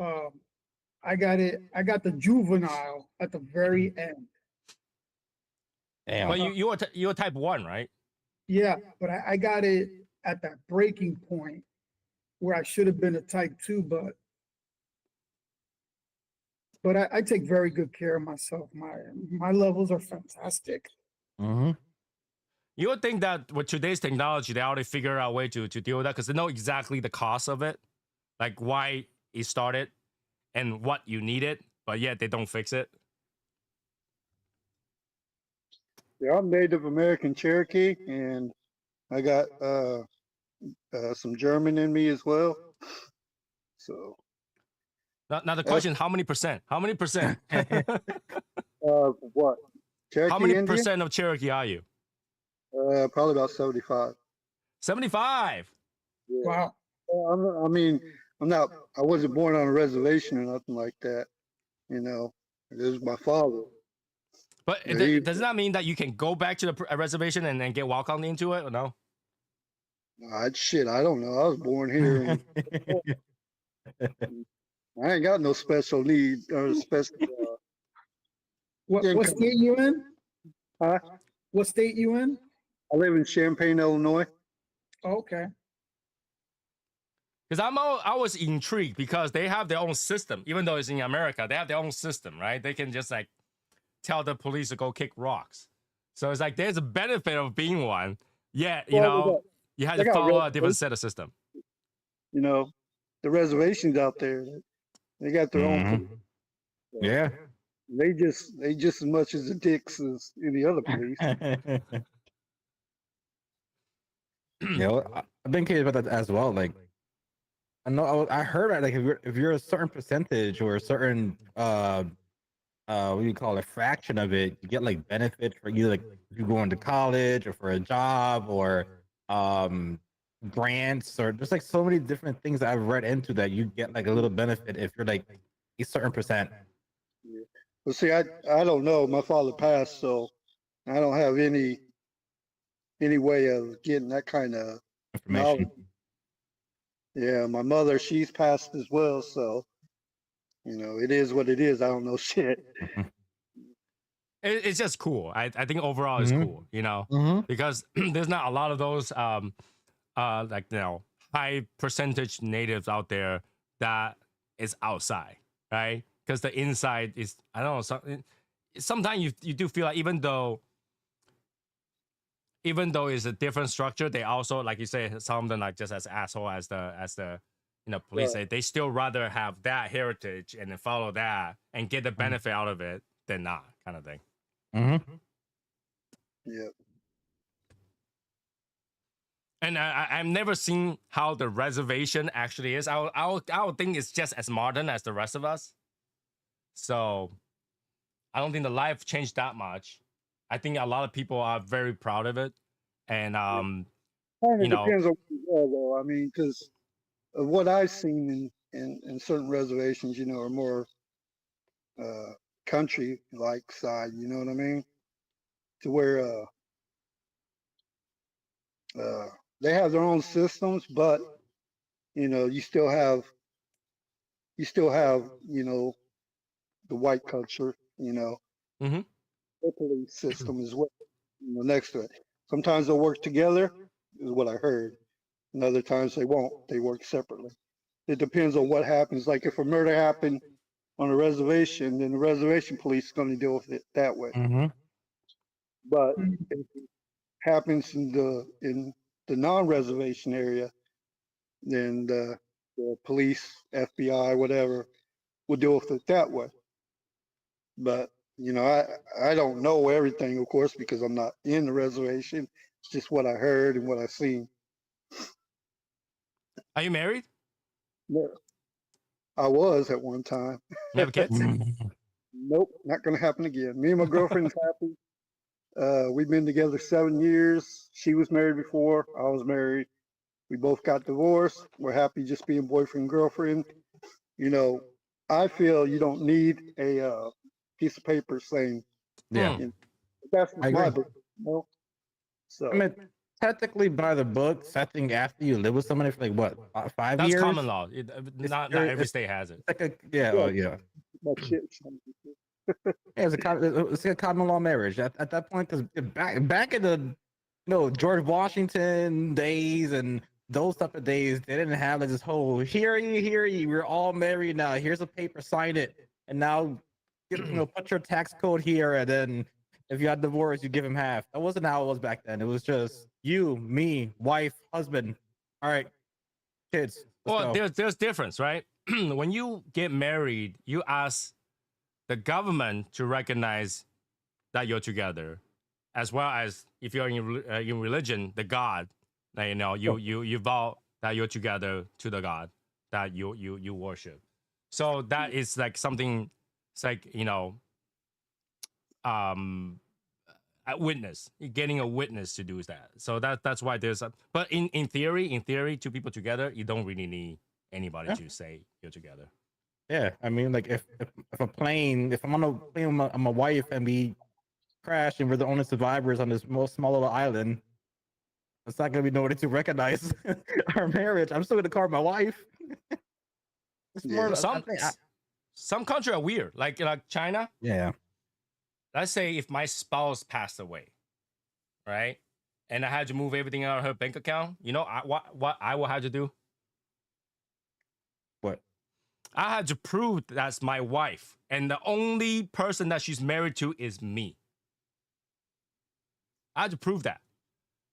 I got the juvenile at the very end. Damn. But you're type 1, right? Yeah, but I got it at that breaking point where I should have been a type 2, but I take very good care of myself. My levels are fantastic. Mm-hmm. You would think that with today's technology, they already figure out a way to deal with that because they know exactly the cost of it, like why it started and what you needed, but yet they don't fix it. Yeah, I'm Native American Cherokee, and I got some German in me as well. So, Now the question: How many percent? How many percent? what? Cherokee How many Indian? percent of Cherokee are you? Probably about 75. 75. Yeah. Wow. I mean, I wasn't born on a reservation or nothing like that. This is my father. But Yeah, does that mean that you can go back to the reservation and then get welcomed into it, or no? Shit, I don't know. I was born here. And I ain't got no special need or special. What Yeah, state you in? Huh? What state you in? I live in Champaign, Illinois. Oh, okay. Because I was intrigued because they have their own system, even though it's in America. They have their own system, right? They can just like tell the police to go kick rocks. So it's like there's a benefit of being one. Yet you have to follow a different set of system. The reservations out there, they got their own. Mhm. Yeah. They just as much as the dicks as any other police. I've been curious about that as well. Like, I heard that like if you're a certain percentage or a certain what do you call it, fraction of it, you get like benefits for you, like if you go into college or for a job or grants, or there's like so many different things that I've read into that you get like a little benefit if you're like a certain percent Yeah. Well, see, I don't know. My father passed, so I don't have any way of getting that kind of knowledge. information. Yeah, my mother, she's passed as well, so it is what it is. I don't know shit. Mhm. It's just cool. I think overall it's Mhm. cool, you know, Mhm. because there's not a lot of those like high percentage natives out there that is outside, right? Because the inside is, I don't know, sometimes you do feel like even though it's a different structure, they also, like you say, some of them like just as asshole as the police Right. say, they still rather have that heritage and then follow that and get the benefit out of it than not, kind of thing. Mhm. Yeah. And I've never seen how the reservation actually is. I would think it's just as modern as the rest of us. So I don't think the life changed that much. I think a lot of people are very proud of it, and Yeah. Kind you of know, depends on where you go, though. I mean, because of what I've seen in certain reservations, are more uh, country like side. You know what I mean? To where uh, they have their own systems, but you still have the white culture. hmm The police system as well. Next to it. Sometimes they'll work together, is what I heard. And other times they won't. They work separately. It depends on what happens. Like if a murder happened on a reservation, then the reservation police is going to deal with it that way. Mhm. But if it happens in the non-reservation area, then the police, FBI, whatever, will deal with it that way. But I don't know everything, of course, because I'm not in the reservation. It's just what I heard and what I seen. are you married? Yeah, I was at one time. You have kids? Mhm. Nope, not gonna happen again. Me and my girlfriend's happy. We've been together 7 years. She was married before. I was married. We both got divorced. We're happy just being boyfriend and girlfriend. You know, I feel you don't need a piece of paper saying, Yeah, Hmm. you know, that's I just my agree. book. I So mean, technically, by the books, I think after you live with somebody for like what, 5 That's years, common law. it's Not you're, every state has it. it's like a yeah, yeah, well, yeah. my shit. Yeah, it's a common law marriage at that point. Because back in the George Washington days and those type of days, they didn't have like this whole hear ye, we're all married now. Here's a paper, sign it, and now put your tax code here, and then if you had divorce, you give him half. That wasn't how it was back then. It was just you, me, wife, husband. All right, kids, let's Well, go. there's difference, right? When you get married, you ask the government to recognize that you're together, as well as if you're in religion, the God, that, you vow that you're together to the God that you worship. So that is like something. It's like um a witness, getting a witness to do that. So that's why there's a. But in theory, two people together, you don't really need anybody Yeah, to say you're together. yeah. I mean, like if I'm on a plane with my wife and we crash and we're the only survivors on this most small little island, it's not gonna be nobody to recognize our marriage. I'm still gonna call her my wife. It's more. Yeah, I Some think. some countries are weird, like China. Yeah. Let's say if my spouse passed away, right, and I had to move everything out of her bank account, what I will have to do? What? I had to prove that's my wife, and the only person that she's married to is me. I had to prove that.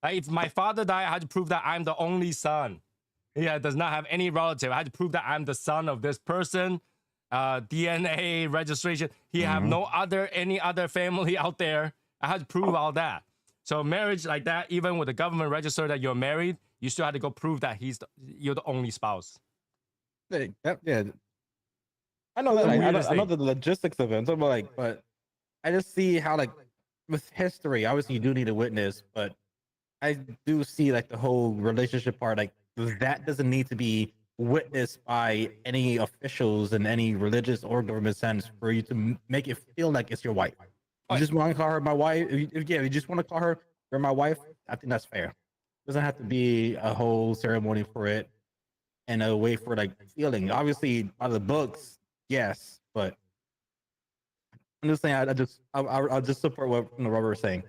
Like if my father died, I had to prove that I'm the only son. Yeah, does not have any relative. I had to prove that I'm the son of this person. DNA registration. He have Mhm. no any other family out there. I had to prove all that. So marriage like that, even with the government register that you're married, you still had to go prove that you're the only spouse. Yeah. I know It's that. the I weirdest know thing. the logistics of it. So, but I just see how like with history, obviously you do need a witness, but I do see like the whole relationship part. Like that doesn't need to be witnessed by any officials in any religious or government sense for you to make it feel like it's your wife. You Right. just want to call her my wife. Yeah, you just want to call her you're my wife. I think that's fair. Doesn't have to be a whole ceremony for it and a way for like feeling. Obviously, by the books, yes, but I'm just saying. I'll just support what Robert was saying.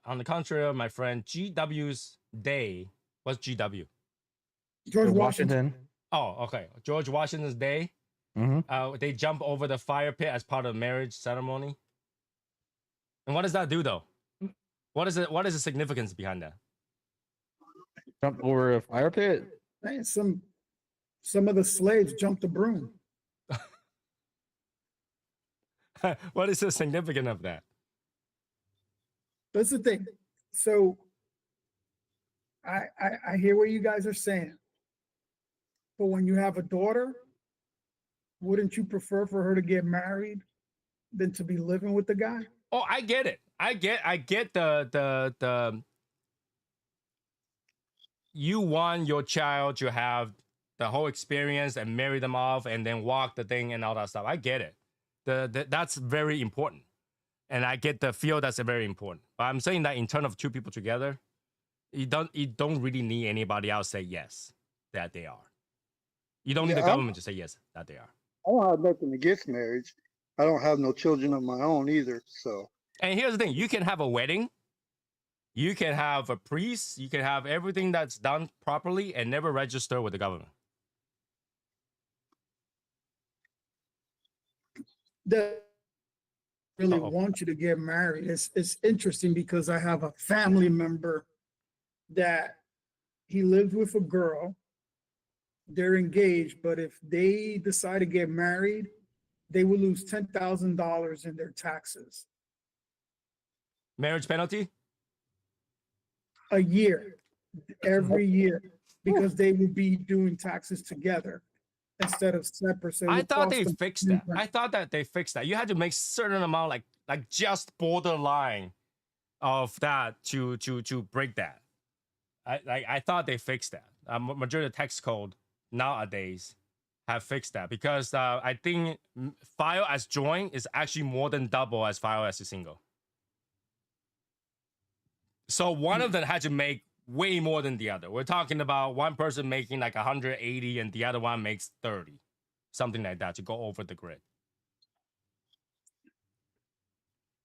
On the contrary, my friend GW's day. What's GW? George Washington. Washington. Oh, okay. George Washington's day. Mm-hmm. They jump over the fire pit as part of marriage ceremony. And what does that do, though? What is it? What is the significance behind that? Jump over a fire pit. Man, some of the slaves jumped the broom. What is the significance of that? That's the thing. So I hear what you guys are saying. But when you have a daughter, wouldn't you prefer for her to get married than to be living with the guy? Oh, I get it. I get the you want your child to have the whole experience and marry them off and then walk the thing and all that stuff. I get it. That's very important. And I get the feel that's very important. But I'm saying that in terms of two people together, you don't really need anybody else say yes that they are. You don't need the government to say yes that they are. I don't have nothing against marriage. I don't have no children of my own either. So, and here's the thing: you can have a wedding, you can have a priest, you can have everything that's done properly and never register with the government. That really want you to get married. It's interesting because I have a family member that he lives with a girl. They're engaged, but if they decide to get married, they will lose $10,000 in their taxes. Marriage penalty? A year, every year, because they will be doing taxes together instead of separate. So I thought they fixed that. I thought that they fixed that. You had to make certain amount, like just borderline of that to break that. I thought they fixed that. Majority of tax code nowadays have fixed that because I think file as joint is actually more than double as file as a single. So one of them had to make way more than the other. We're talking about one person making like 180 and the other one makes 30, something like that to go over the grid.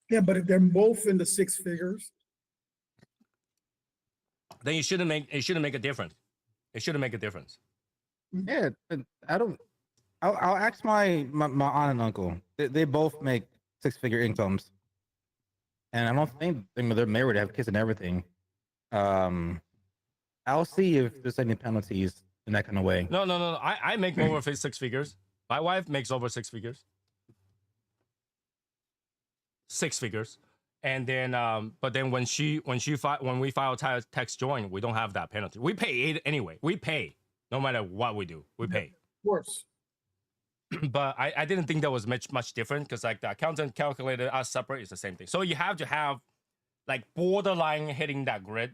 Yeah, but if they're both in the six figures, then it shouldn't make a difference. It shouldn't make a difference. Yeah, I don't. I'll ask my aunt and uncle. They both make six-figure incomes, and I don't think they're married, have kids and everything. I'll see if there's any penalties in that kind of way. No. I make over 6 figures. My wife makes over 6 figures. 6 figures. And then, but then when we file tax joint, we don't have that penalty. We pay it anyway. We pay no matter what we do. We pay. of course. But I didn't think that was much different because like the accountant calculated us separate is the same thing. So you have to have like borderline hitting that grid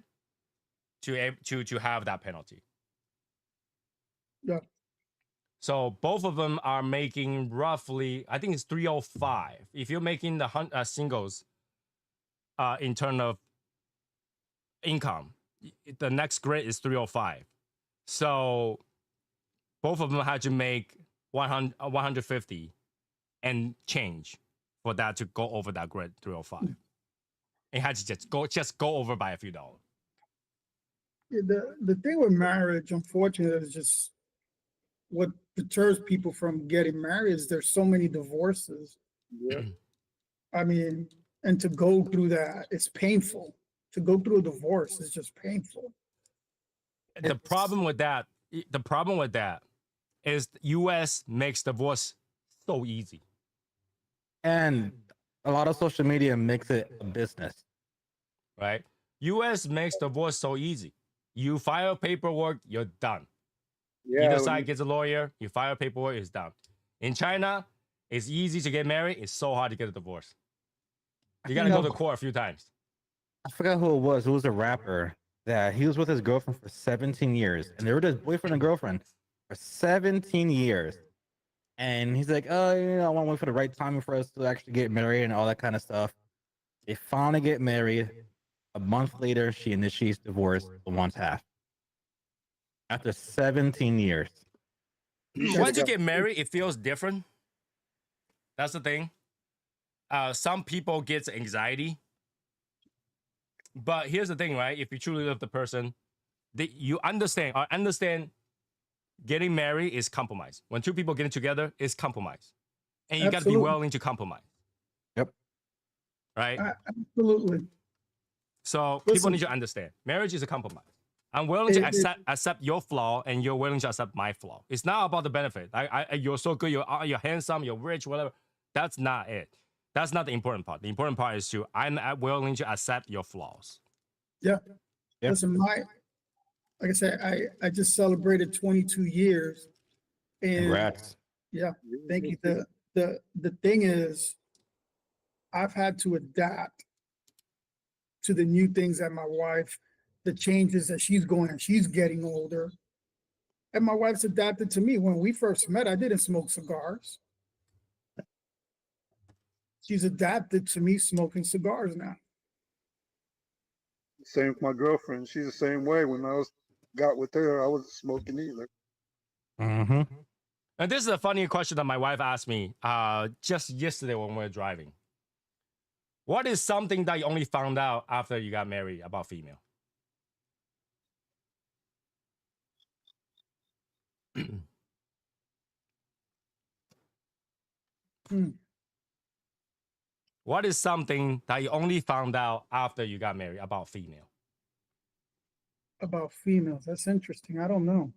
to have that penalty. Yeah. So both of them are making roughly, I think it's 305. If you're making the singles in terms of income, the next grade is 305. So both of them had to make 150 and change for that to go over that grid 305. It had to just go over by a few dollars. The thing with marriage, unfortunately, is just what deters people from getting married is there's so many divorces. yeah. I mean, and to go through that, it's painful. To go through a divorce is just painful. The problem with that is the U.S. makes divorce so easy. And a lot of social media makes it a business. Right? U.S. makes divorce so easy. You file paperwork, you're done. Yeah, Either side gets a lawyer, you file paperwork, it's done. In China, it's easy to get married. It's so hard to get a divorce. You got to go to court a few times. I forgot who it was. It was a rapper that he was with his girlfriend for 17 years, and they were just boyfriend and girlfriend for 17 years. And he's like, "Oh, I want to wait for the right time for us to actually get married and all that kind of stuff." They finally get married. A month later, she initiates divorce the one's half. After 17 years. Once you get married, it feels different. That's the thing. Some people get anxiety. But here's the thing, right? If you truly love the person, you understand getting married is compromise. When two people getting together, it's compromise. And you got to be willing to compromise. Yep. Right? Absolutely. So people need to understand. Marriage is a compromise. I'm willing to accept your flaw, and you're willing to accept my flaw. It's not about the benefit. You're so good, you're handsome, you're rich, whatever. That's not it. That's not the important part. The important part is I'm willing to accept your flaws. Yeah. Listen, like I said, I just celebrated 22 years. And congrats. Yeah, thank you. The thing is, I've had to adapt to the new things that my wife, the changes that she's getting older. And my wife's adapted to me. When we first met, I didn't smoke cigars. She's adapted to me smoking cigars now. Same with my girlfriend. She's the same way. When I got with her, I wasn't smoking either. Mm-hmm. And this is a funny question that my wife asked me just yesterday when we were driving. What is something that you only found out after you got married about female? What is something that you only found out after you got married about female? About females. That's interesting. I don't know.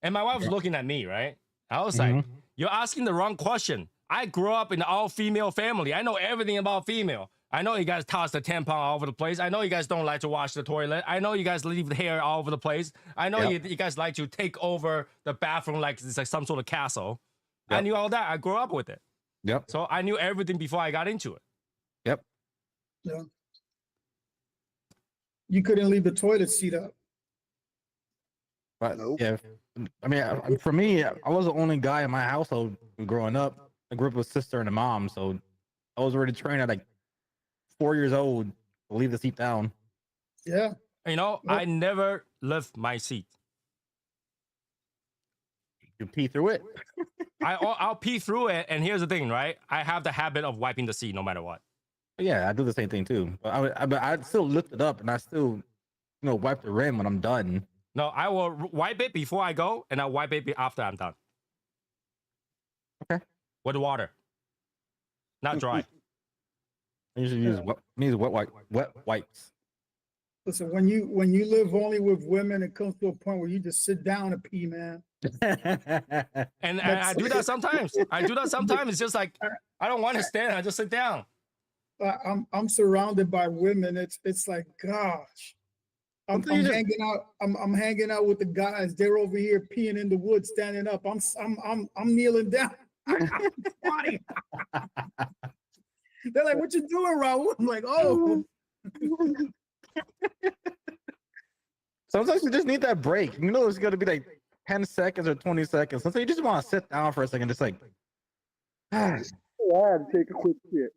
And my wife was looking at me, right? I was like, you're asking the wrong question. I grew up in an all-female family. I know everything about female. I know you guys toss the tampon all over the place. I know you guys don't like to wash the toilet. I know you guys leave the hair all over the place. I know you guys like to take over the bathroom like it's like some sort of castle. I knew all that. I grew up with it. Yep. So I knew everything before I got into it. Yep. Yeah. You couldn't leave the toilet seat up. But yeah, I mean, for me, I was the only guy in my household growing up. I grew up with a sister and a mom, so I was already trained at like 4 years old to leave the seat down. Yeah. You know, I never lift my seat. You pee through it. I'll pee through it, and here's the thing, right? I have the habit of wiping the seat no matter what. Yeah, I do the same thing too. But I'd still lift it up, and I still, wipe the rim when I'm done. No, I will wipe it before I go, and I'll wipe it after I'm done. Okay. With water, not dry. I usually use wet wipes. Listen, when you live only with women, it comes to a point where you just sit down and pee, man. And I do that sometimes. It's just like I don't want to stand. I just sit down. I'm surrounded by women. It's like, gosh. I'm hanging out. I'm hanging out with the guys. They're over here peeing in the woods, standing up. I'm kneeling down. Funny. They're like, "What you doing, Raul?" I'm like, "Oh." Sometimes you just need that break. It's gonna be like 10 seconds or 20 seconds. Sometimes you just want to sit down for a second, just like take a quick shit.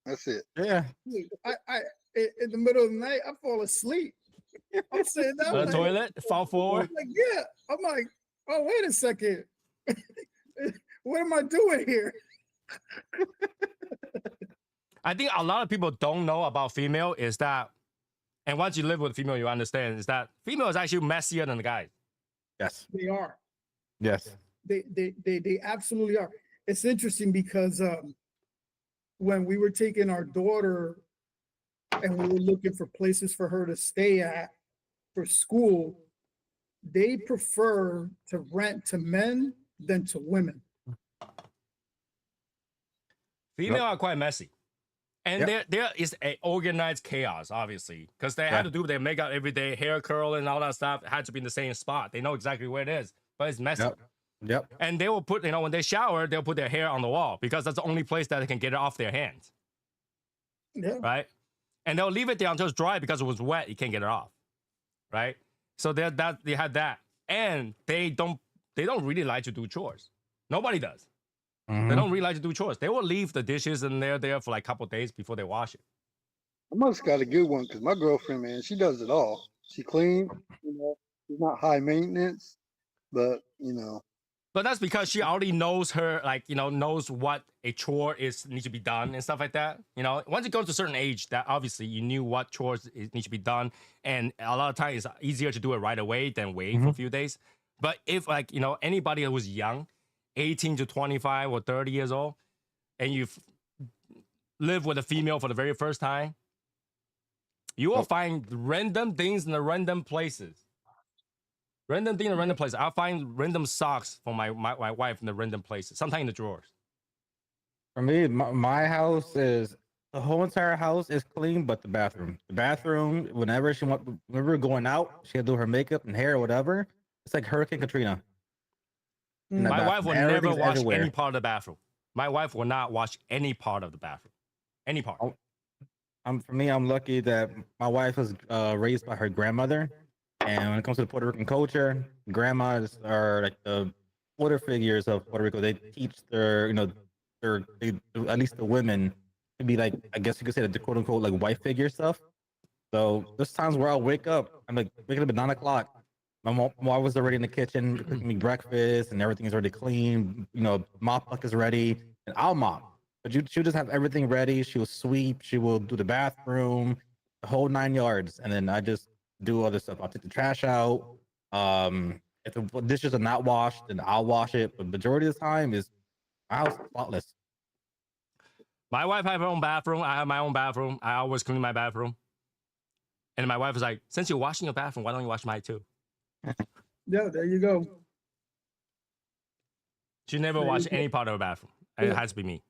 That's it. Yeah. I in the middle of the night, I fall asleep. I'm sitting down on the toilet, fall forward. I'm like, yeah. I'm like, oh, wait a second. What am I doing here? I think a lot of people don't know about female is that, and once you live with female, you understand is that female is actually messier than the guys. Yes. They are. Yes. They absolutely are. It's interesting because when we were taking our daughter and we were looking for places for her to stay at for school, they prefer to rent to men than to women. Female are quite messy. And there is a organized chaos, obviously, because they had to do their makeup every day, hair curl and all that stuff. It had to be in the same spot. They know exactly where it is, but it's messy. Yep. And they will put, when they shower, they'll put their hair on the wall because that's the only place that they can get it off their hands, Yeah. right? And they'll leave it there until it's dry because it was wet. You can't get it off, right? So they had that, and they don't really like to do chores. Nobody does. They don't really like to do chores. They will leave the dishes in there for like a couple days before they wash it. I must got a good one because my girlfriend, man, she does it all. She cleans, she's not high maintenance, but But that's because she already knows knows what a chore needs to be done and stuff like that. Once you go to a certain age, that obviously you knew what chores need to be done, and a lot of times it's easier to do it right away than wait for a few days. But if anybody who was young, 18 to 25 or 30 years old, and you've lived with a female for the very first time, you will find random things in the random places. Random thing in random places. I'll find random socks for my wife in the random places, sometimes in the drawers. For me, my house is the whole entire house is clean, but the bathroom. The bathroom, whenever we're going out, she had to do her makeup and hair or whatever. It's like Hurricane Katrina. My wife will never Everything's wash everywhere. any part of the bathroom. My wife will not wash any part of the bathroom. Any part. For me, I'm lucky that my wife was raised by her grandmother. And when it comes to the Puerto Rican culture, grandmas are like the older figures of Puerto Rico. They teach at least the women to be like, I guess you could say the quote unquote like white figure stuff. So there's times where I'll wake up, I'm like waking up at 9 o'clock. My mom was already in the kitchen cooking me breakfast and everything is already clean. Mop bucket is ready and I'll mop. But she'll just have everything ready. She will sweep. She will do the bathroom, the whole 9 yards. And then I just do other stuff. I'll take the trash out. If the dishes are not washed, then I'll wash it. But majority of the time is my house is spotless. My wife has her own bathroom. I have my own bathroom. I always clean my bathroom. And my wife is like, since you're washing your bathroom, why don't you wash mine too? Yeah, there you go. She never washed any part of her bathroom. It has to be me.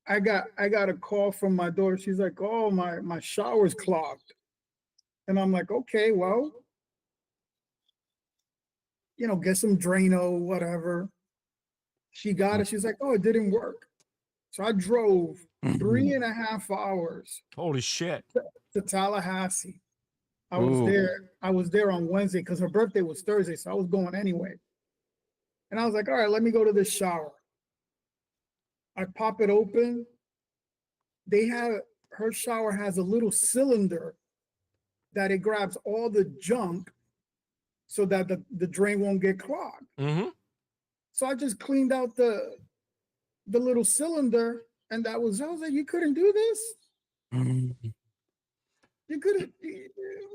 I got a call from my daughter. She's like, "Oh, my shower's clogged," and I'm like, "Okay, well, get some Drano, whatever." She got it. She's like, "Oh, it didn't work." So I drove 3.5 hours Holy shit. to Tallahassee. I was there on Wednesday because her birthday was Thursday, so I was going anyway. And I was like, all right, let me go to this shower. I pop it open. Her shower has a little cylinder that it grabs all the junk so that the drain won't get clogged. Mm-hmm. So I just cleaned out the little cylinder, and I was like, you couldn't do this? You couldn't,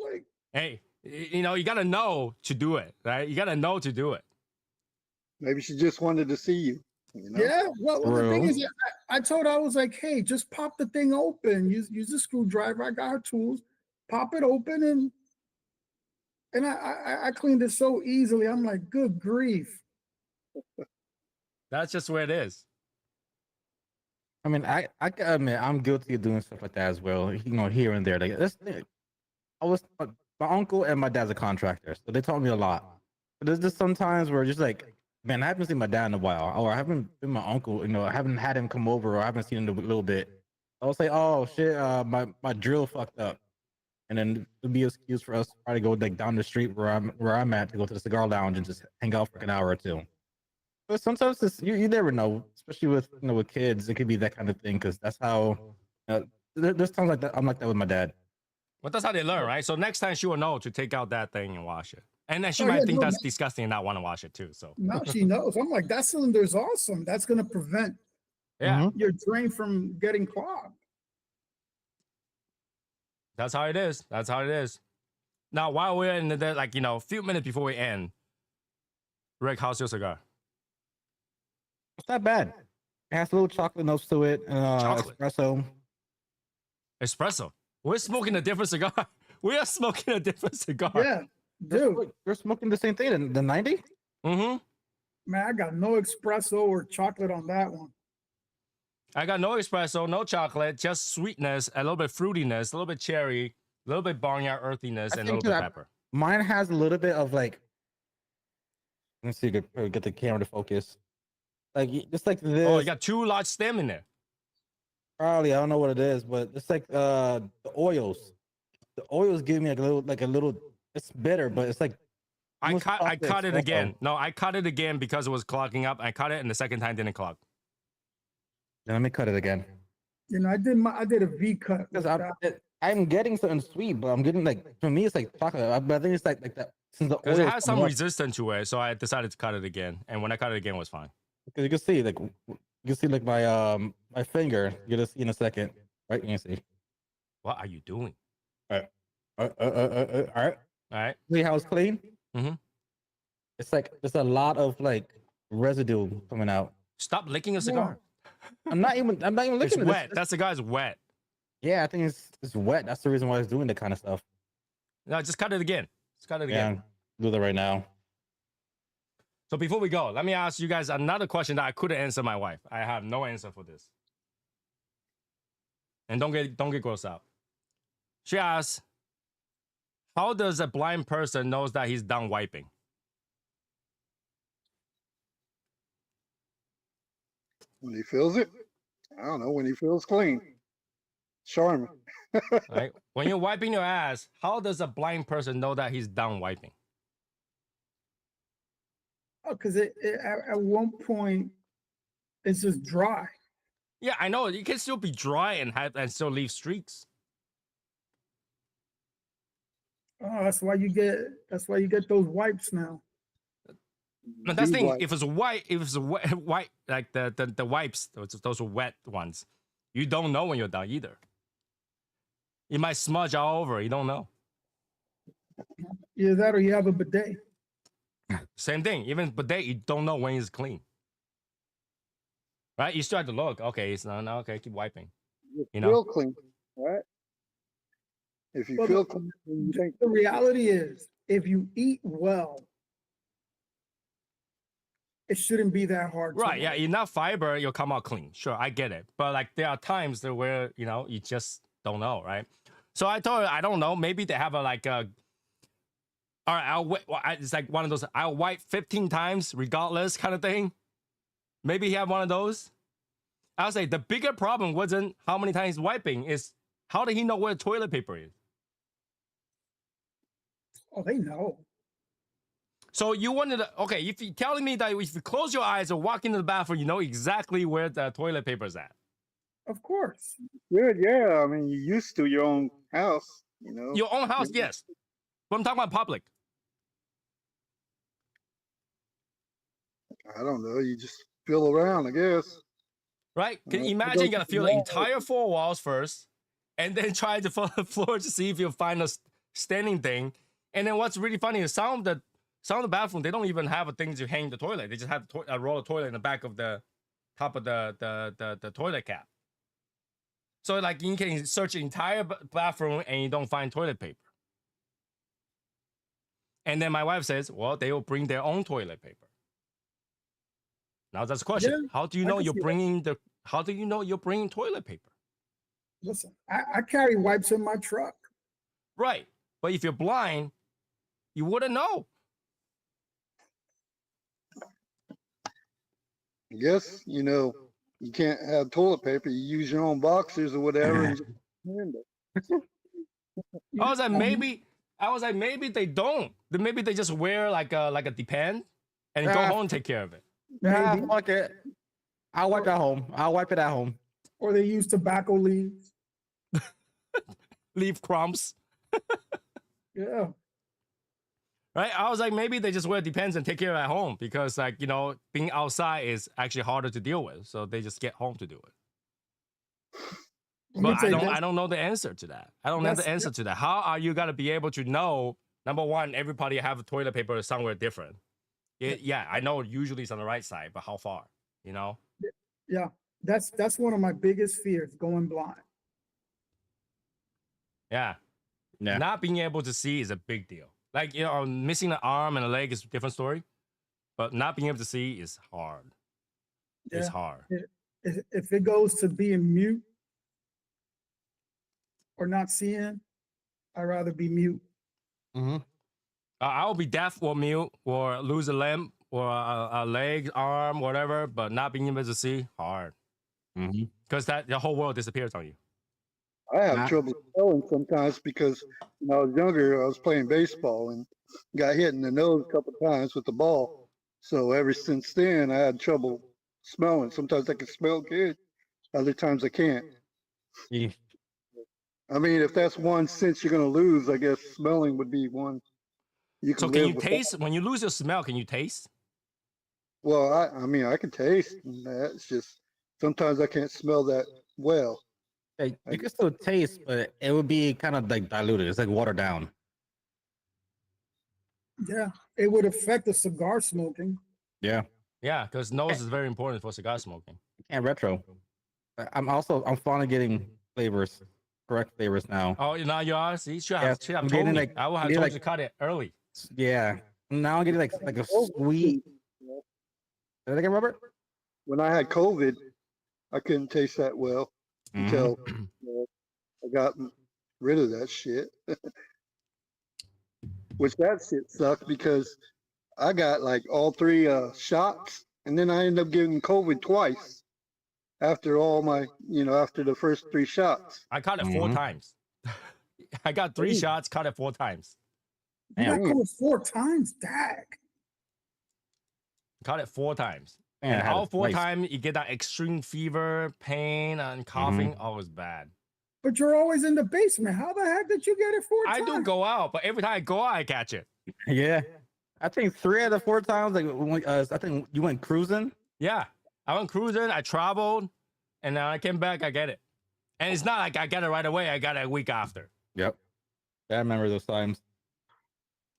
like. Hey, you got to know to do it, right? You got to know to do it. maybe she just wanted to see you. Yeah, well, the thing is, I told her, I was like, hey, just pop the thing open. Use a screwdriver. I got her tools. Pop it open, and I cleaned it so easily. I'm like, good grief. That's just where it is. I mean, I admit I'm guilty of doing stuff like that as well. Here and there. Like my uncle and my dad's a contractor, so they taught me a lot. But there's just sometimes where just like, man, I haven't seen my dad in a while, or I haven't been my uncle. I haven't had him come over, or I haven't seen him in a little bit. I'll say, oh shit, my drill fucked up, and then it'll be an excuse for us to try to go like down the street where I'm at to go to the cigar lounge and just hang out for an hour or two. But sometimes you never know, especially with with kids. It could be that kind of thing because that's how. There's times like that. I'm like that with my dad. But that's how they learn, right? So next time she will know to take out that thing and wash it. And then she might think that's disgusting and not want to wash it too. So now she knows. I'm like, that cylinder is awesome. That's going to prevent your drain from getting clogged. That's how it is. That's how it is. Now, while we're in the, a few minutes before we end, Rick, how's your cigar? It's not bad. It has a little chocolate notes to it. Espresso. Espresso. We're smoking a different cigar. We are smoking a different cigar. Yeah, dude. You're smoking the same thing, the 90? Mm-hmm. Man, I got no espresso or chocolate on that one. I got no espresso, no chocolate, just sweetness, a little bit fruitiness, a little bit cherry, a little bit barnyard earthiness, and a little bit pepper. Mine has a little bit of like Let me see if I can get the camera to focus. Like just like this. Oh, you got 2 large stem in there. Probably I don't know what it is, but it's like the oils. The oils give me like a little. It's bitter, but it's like I almost cut chocolate it espresso. again. No, I cut it again because it was clogging up. I cut it, and the second time didn't clog. Yeah, let me cut it again. You know, I did a V cut. Because I'm getting something sweet, but I'm getting like for me it's like chocolate. But I think it's like that since the Because it oil has some resistance to it, so I decided to cut it again. And when I cut it again, it was fine. Because you can see like my finger. You're gonna see in a second, right? You can see. What are you doing? All right. All right. All right. See how it's clean? Mhm. It's like there's a lot of like residue coming out. Stop licking a cigar. I'm not even looking It's at wet. this. That cigar's wet. Yeah, I think it's wet. That's the reason why it's doing that kind of stuff. No, just cut it again. Just cut it again. Yeah, do that right now. So before we go, let me ask you guys another question that I couldn't answer my wife. I have no answer for this. And don't get grossed out. She asks, how does a blind person knows that he's done wiping? When he feels it, I don't know. When he feels clean, charming. Right? When you're wiping your ass, how does a blind person know that he's done wiping? Oh, because at one point it's just dry. Yeah, I know. You can still be dry and still leave streaks. Oh, that's why you get those wipes now. No, that's the thing. White. If it's white, like the wipes, those are wet ones. You don't know when you're done either. It might smudge all over. You don't know. Either that or you have a bidet. Same thing. Even bidet, you don't know when it's clean. Right? You still have to look. Okay, it's not. Okay, keep wiping. You know? Feel clean, right? If you Well, feel clean, then you think The reality is, if you eat well, it shouldn't be that hard. to Right? Yeah. wipe. Enough fiber, you'll come out clean. Sure, I get it. But like, there are times that where you just don't know, right? So I told her, I don't know. Maybe they have a like a. All right, it's like one of those. I'll wipe 15 times regardless kind of thing. Maybe he had one of those. I'll say the bigger problem wasn't how many times he's wiping, is how did he know where toilet paper is? Oh, they know. So you wanted to, okay, if you're telling me that if you close your eyes or walk into the bathroom, you know exactly where the toilet paper is at. Of course. good. Yeah, I mean, you used to your own house, you know. Your own house, Yeah. yes. But I'm talking about public. I don't know. You just feel around, I guess. Right? Can you I imagine go you gotta to feel the the wall. entire 4 walls first, and then try to follow the floor to see if you'll find a standing thing. And then what's really funny is some of the bathroom, they don't even have a thing to hang the toilet. They just have a roll of toilet in the back of the top of the toilet cap. So like you can search the entire bathroom and you don't find toilet paper. And then my wife says, well, they will bring their own toilet paper. Now that's the question. Yeah, How do you I know can you're see that. bringing how do you know you're bringing toilet paper? Listen, I carry wipes in my truck. Right. But if you're blind, you wouldn't know. I guess, you know, you can't have toilet paper. You use your own boxers or whatever. And just hand it. I was like, maybe they don't. Maybe they just wear like a depend and go Ah, home and take care of it. Nah, Maybe. fuck it. I'll wipe at home. I'll wipe it at home. Or they use tobacco leaves. Leave crumbs. Yeah. Right? I was like, maybe they just wear depends and take care of it at home because like, being outside is actually harder to deal with. So they just get home to do it. Let me But tell you I this. don't know the answer to that. I don't know the That's- answer to that. How are you gonna be able to know? Number one, everybody have toilet paper somewhere different. Yeah, I know usually it's on the right side, but how far? Yeah. That's one of my biggest fears, going blind. Yeah. Yeah. Not being able to see is a big deal. Like, missing an arm and a leg is a different story, but not being able to see is hard. It's Yeah. hard. If it goes to being mute or not seeing, I'd rather be mute. Mm-hmm. I'll be deaf or mute or lose a limb or a leg, arm, whatever, but not being able to see, hard. Mhm. Because that the whole world disappears on you. I have Not- trouble spelling sometimes because when I was younger, I was playing baseball and got hit in the nose a couple times with the ball. So ever since then, I had trouble smelling. Sometimes I can smell good, other times I can't. Yeah. I mean, if that's one sense you're gonna lose, I guess smelling would be one you So can can live you with. taste when you lose your smell? Can you taste? Well, I mean, I can taste. And that's just sometimes I can't smell that well. Yeah, you can still taste, but it would be kind of like diluted. It's like watered down. Yeah, it would affect the cigar smoking. Yeah, Yeah, because nose is very important for cigar smoking. and retro. I'm finally getting flavors, correct flavors now. Oh, now you are. See, should have, Yes, should have I'm told getting, me. like- I would have getting, told like- you to cut it early. Yeah, now I'm getting like a sweet. Did I get Robert? When I had COVID, I couldn't taste that well Mhm. until I got rid of that shit. Which that shit sucked because I got like all three shots, and then I ended up getting COVID twice after all my, after the first three shots. I caught it 4 Mhm. times. I got 3 Ooh. shots, caught it 4 times. You got Damn. COVID 4 times, dag. Caught it 4 times. Man, I And had all it 4 twice. times, you get that extreme fever, pain, and coughing. Always bad. But you're always in the basement. How the heck did you get it 4 I times? do go out, but every time I go out, I catch it. Yeah, I think 3 out of 4 times. Like I think you went cruising. Yeah. I went cruising, I traveled, and then I came back, I get it. And it's not like I get it right away, I got it a week after. Yep, I remember those times.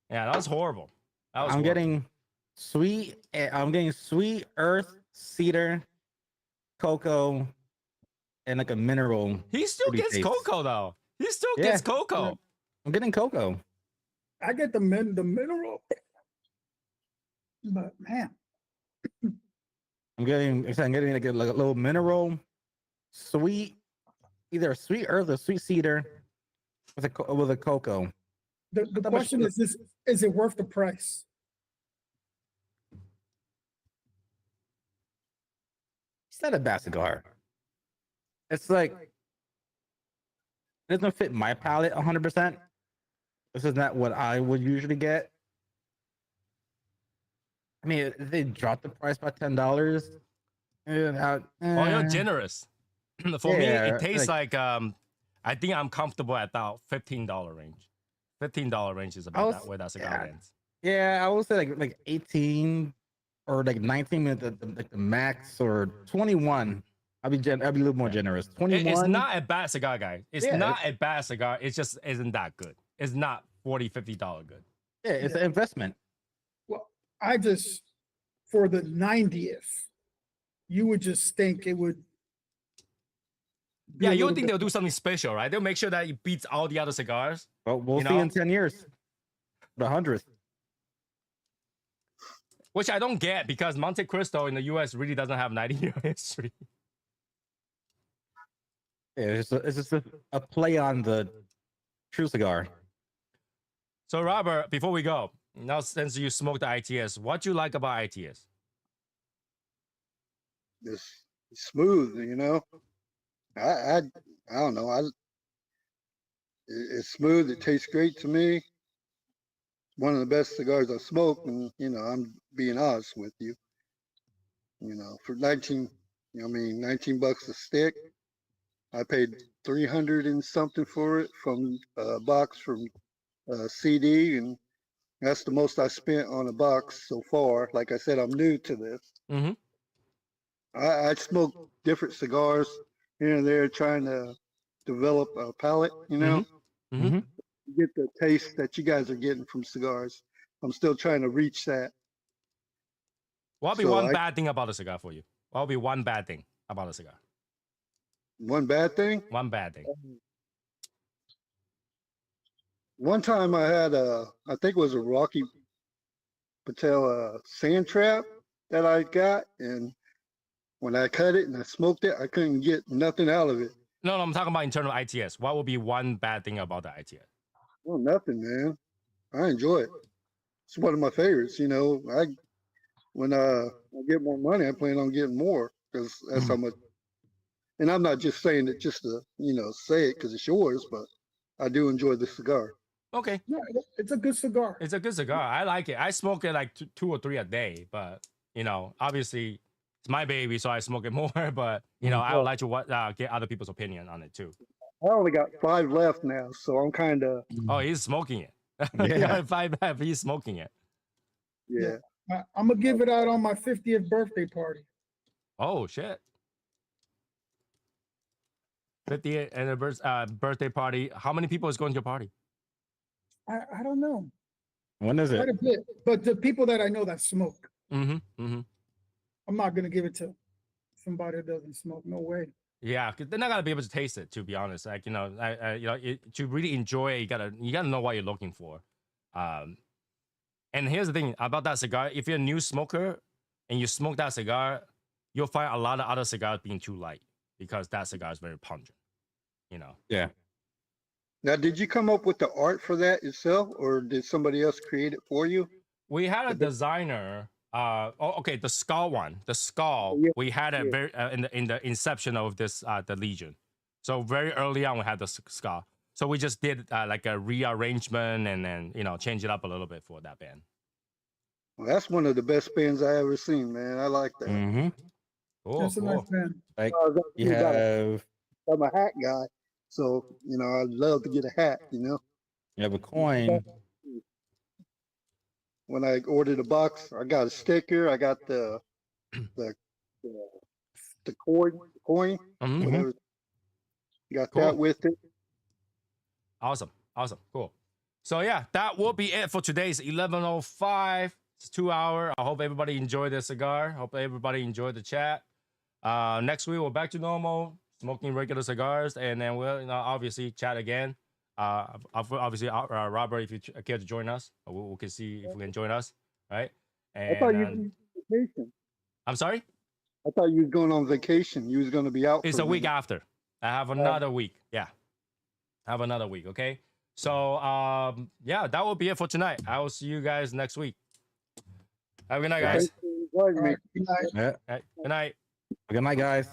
Yeah, that was horrible. That was I'm horrible. getting sweet earth, cedar, cocoa, and like a mineral. He still fruity gets taste. cocoa, though. He still Yeah. gets cocoa. I'm getting cocoa. I get the mineral. But man, I'm getting like a little mineral, sweet, either sweet earth or sweet cedar with a cocoa. the How much question is- is it worth the price? It's not a bad cigar. It's like it doesn't fit my palate 100%. This is not what I would usually get. I mean, if they dropped the price by $10. Oh, you're eh. generous. For me, Yeah, it tastes like I think I'm comfortable at about $15 range. $15 range is about was- that where that cigar yeah. ends. Yeah, I would say like 18 or like 19 minutes like the max, or 21. I'll be a little more generous. 21. It's not a bad cigar, guy. It's Yeah, not a bad cigar. It just isn't that good. It's not $40, $50 good. Yeah, it's an investment. Well, I just for the 90th, you would just think it would. be Yeah, a you would little think bit- they'll do something special, right? They'll make sure that it beats all the other cigars. Well, we'll You see know? in 10 years. The 100th. Which I don't get because Montecristo in the US really doesn't have 90-year history. Yeah, it's just a play on the true cigar. So, Robert, before we go, now since you smoked the ITS, what do you like about ITS? It's smooth, I don't know. It's smooth. It tastes great to me. One of the best cigars I smoke, and I'm being honest with you. For 19 $19 a stick. I paid 300 and something for it from a box from CD, and that's the most I spent on a box so far. Like I said, I'm new to this. Mhm. I smoke different cigars here and there, trying to develop a palate. Mhm. Get the taste that you guys are getting from cigars. I'm still trying to reach that. What'll be So one I- bad thing about a cigar for you? What'll be one bad thing about a cigar? One bad thing. One bad thing. One time I had I think it was a Rocky Patel sand trap that I got, and when I cut it and I smoked it, I couldn't get nothing out of it. No, I'm talking about internal ITS. What would be one bad thing about the ITS? Well, nothing, man. I enjoy it. It's one of my favorites. when I get more money, I plan on getting more because that's how much. And I'm not just saying it just to say it because it's yours, but I do enjoy the cigar. Okay, No, it's a good cigar. it's a good cigar. I like it. I smoke it like two or three a day, but obviously it's my baby, so I smoke it more. But I would like to get other people's opinion on it too. I only got 5 left now, so I'm kind of Oh, he's smoking it. Yeah. 5 left. He's smoking it. yeah. I'm gonna give it out on my 50th birthday party. Oh shit. 50th anniversary birthday party. How many people is going to your party? I don't know. When is it? Quite a bit, but the people that I know that smoke, Mm-hmm. Mm-hmm. I'm not gonna give it to somebody that doesn't smoke. No way. Yeah, because they're not gonna be able to taste it. To be honest, like to really enjoy it, you gotta know what you're looking for. And here's the thing about that cigar: if you're a new smoker and you smoke that cigar, you'll find a lot of other cigars being too light because that cigar is very pungent. Yeah. Now, did you come up with the art for that itself, or did somebody else create it for you? We had a designer. Okay, the skull one. The skull. Yeah, We had it yeah. very in the inception of this the Legion. So very early on, we had the skull. So we just did like a rearrangement and then change it up a little bit for that band. Well, that's one of the best bands I ever seen, man. I like that. Mm-hmm. Cool, That's a cool. nice band. Like I was you actually got have I'm a hat guy, so I'd love to get a hat. you have a coin. When I ordered a box, I got a sticker. I got the coin, Mhm. whatever. Got Cool. that with it. Awesome. Cool. So yeah, that will be it for today's 11:05. It's 2 hour. I hope everybody enjoyed the cigar. Hope everybody enjoyed the chat. Next week we're back to normal, smoking regular cigars, and then we'll obviously chat again. Obviously, Robert, if you care to join us, we can see if we can join us, right? I thought you And was on vacation. I'm sorry, I thought you was going on vacation. You was going to be out. it's for a week minute. after. I have another week. Yeah, I have another week. Okay, so yeah, that will be it for tonight. I will see you guys next week. Have a good night, guys. Thanks for inviting me. All right, good night. Yeah. All right, good night. Good night, guys.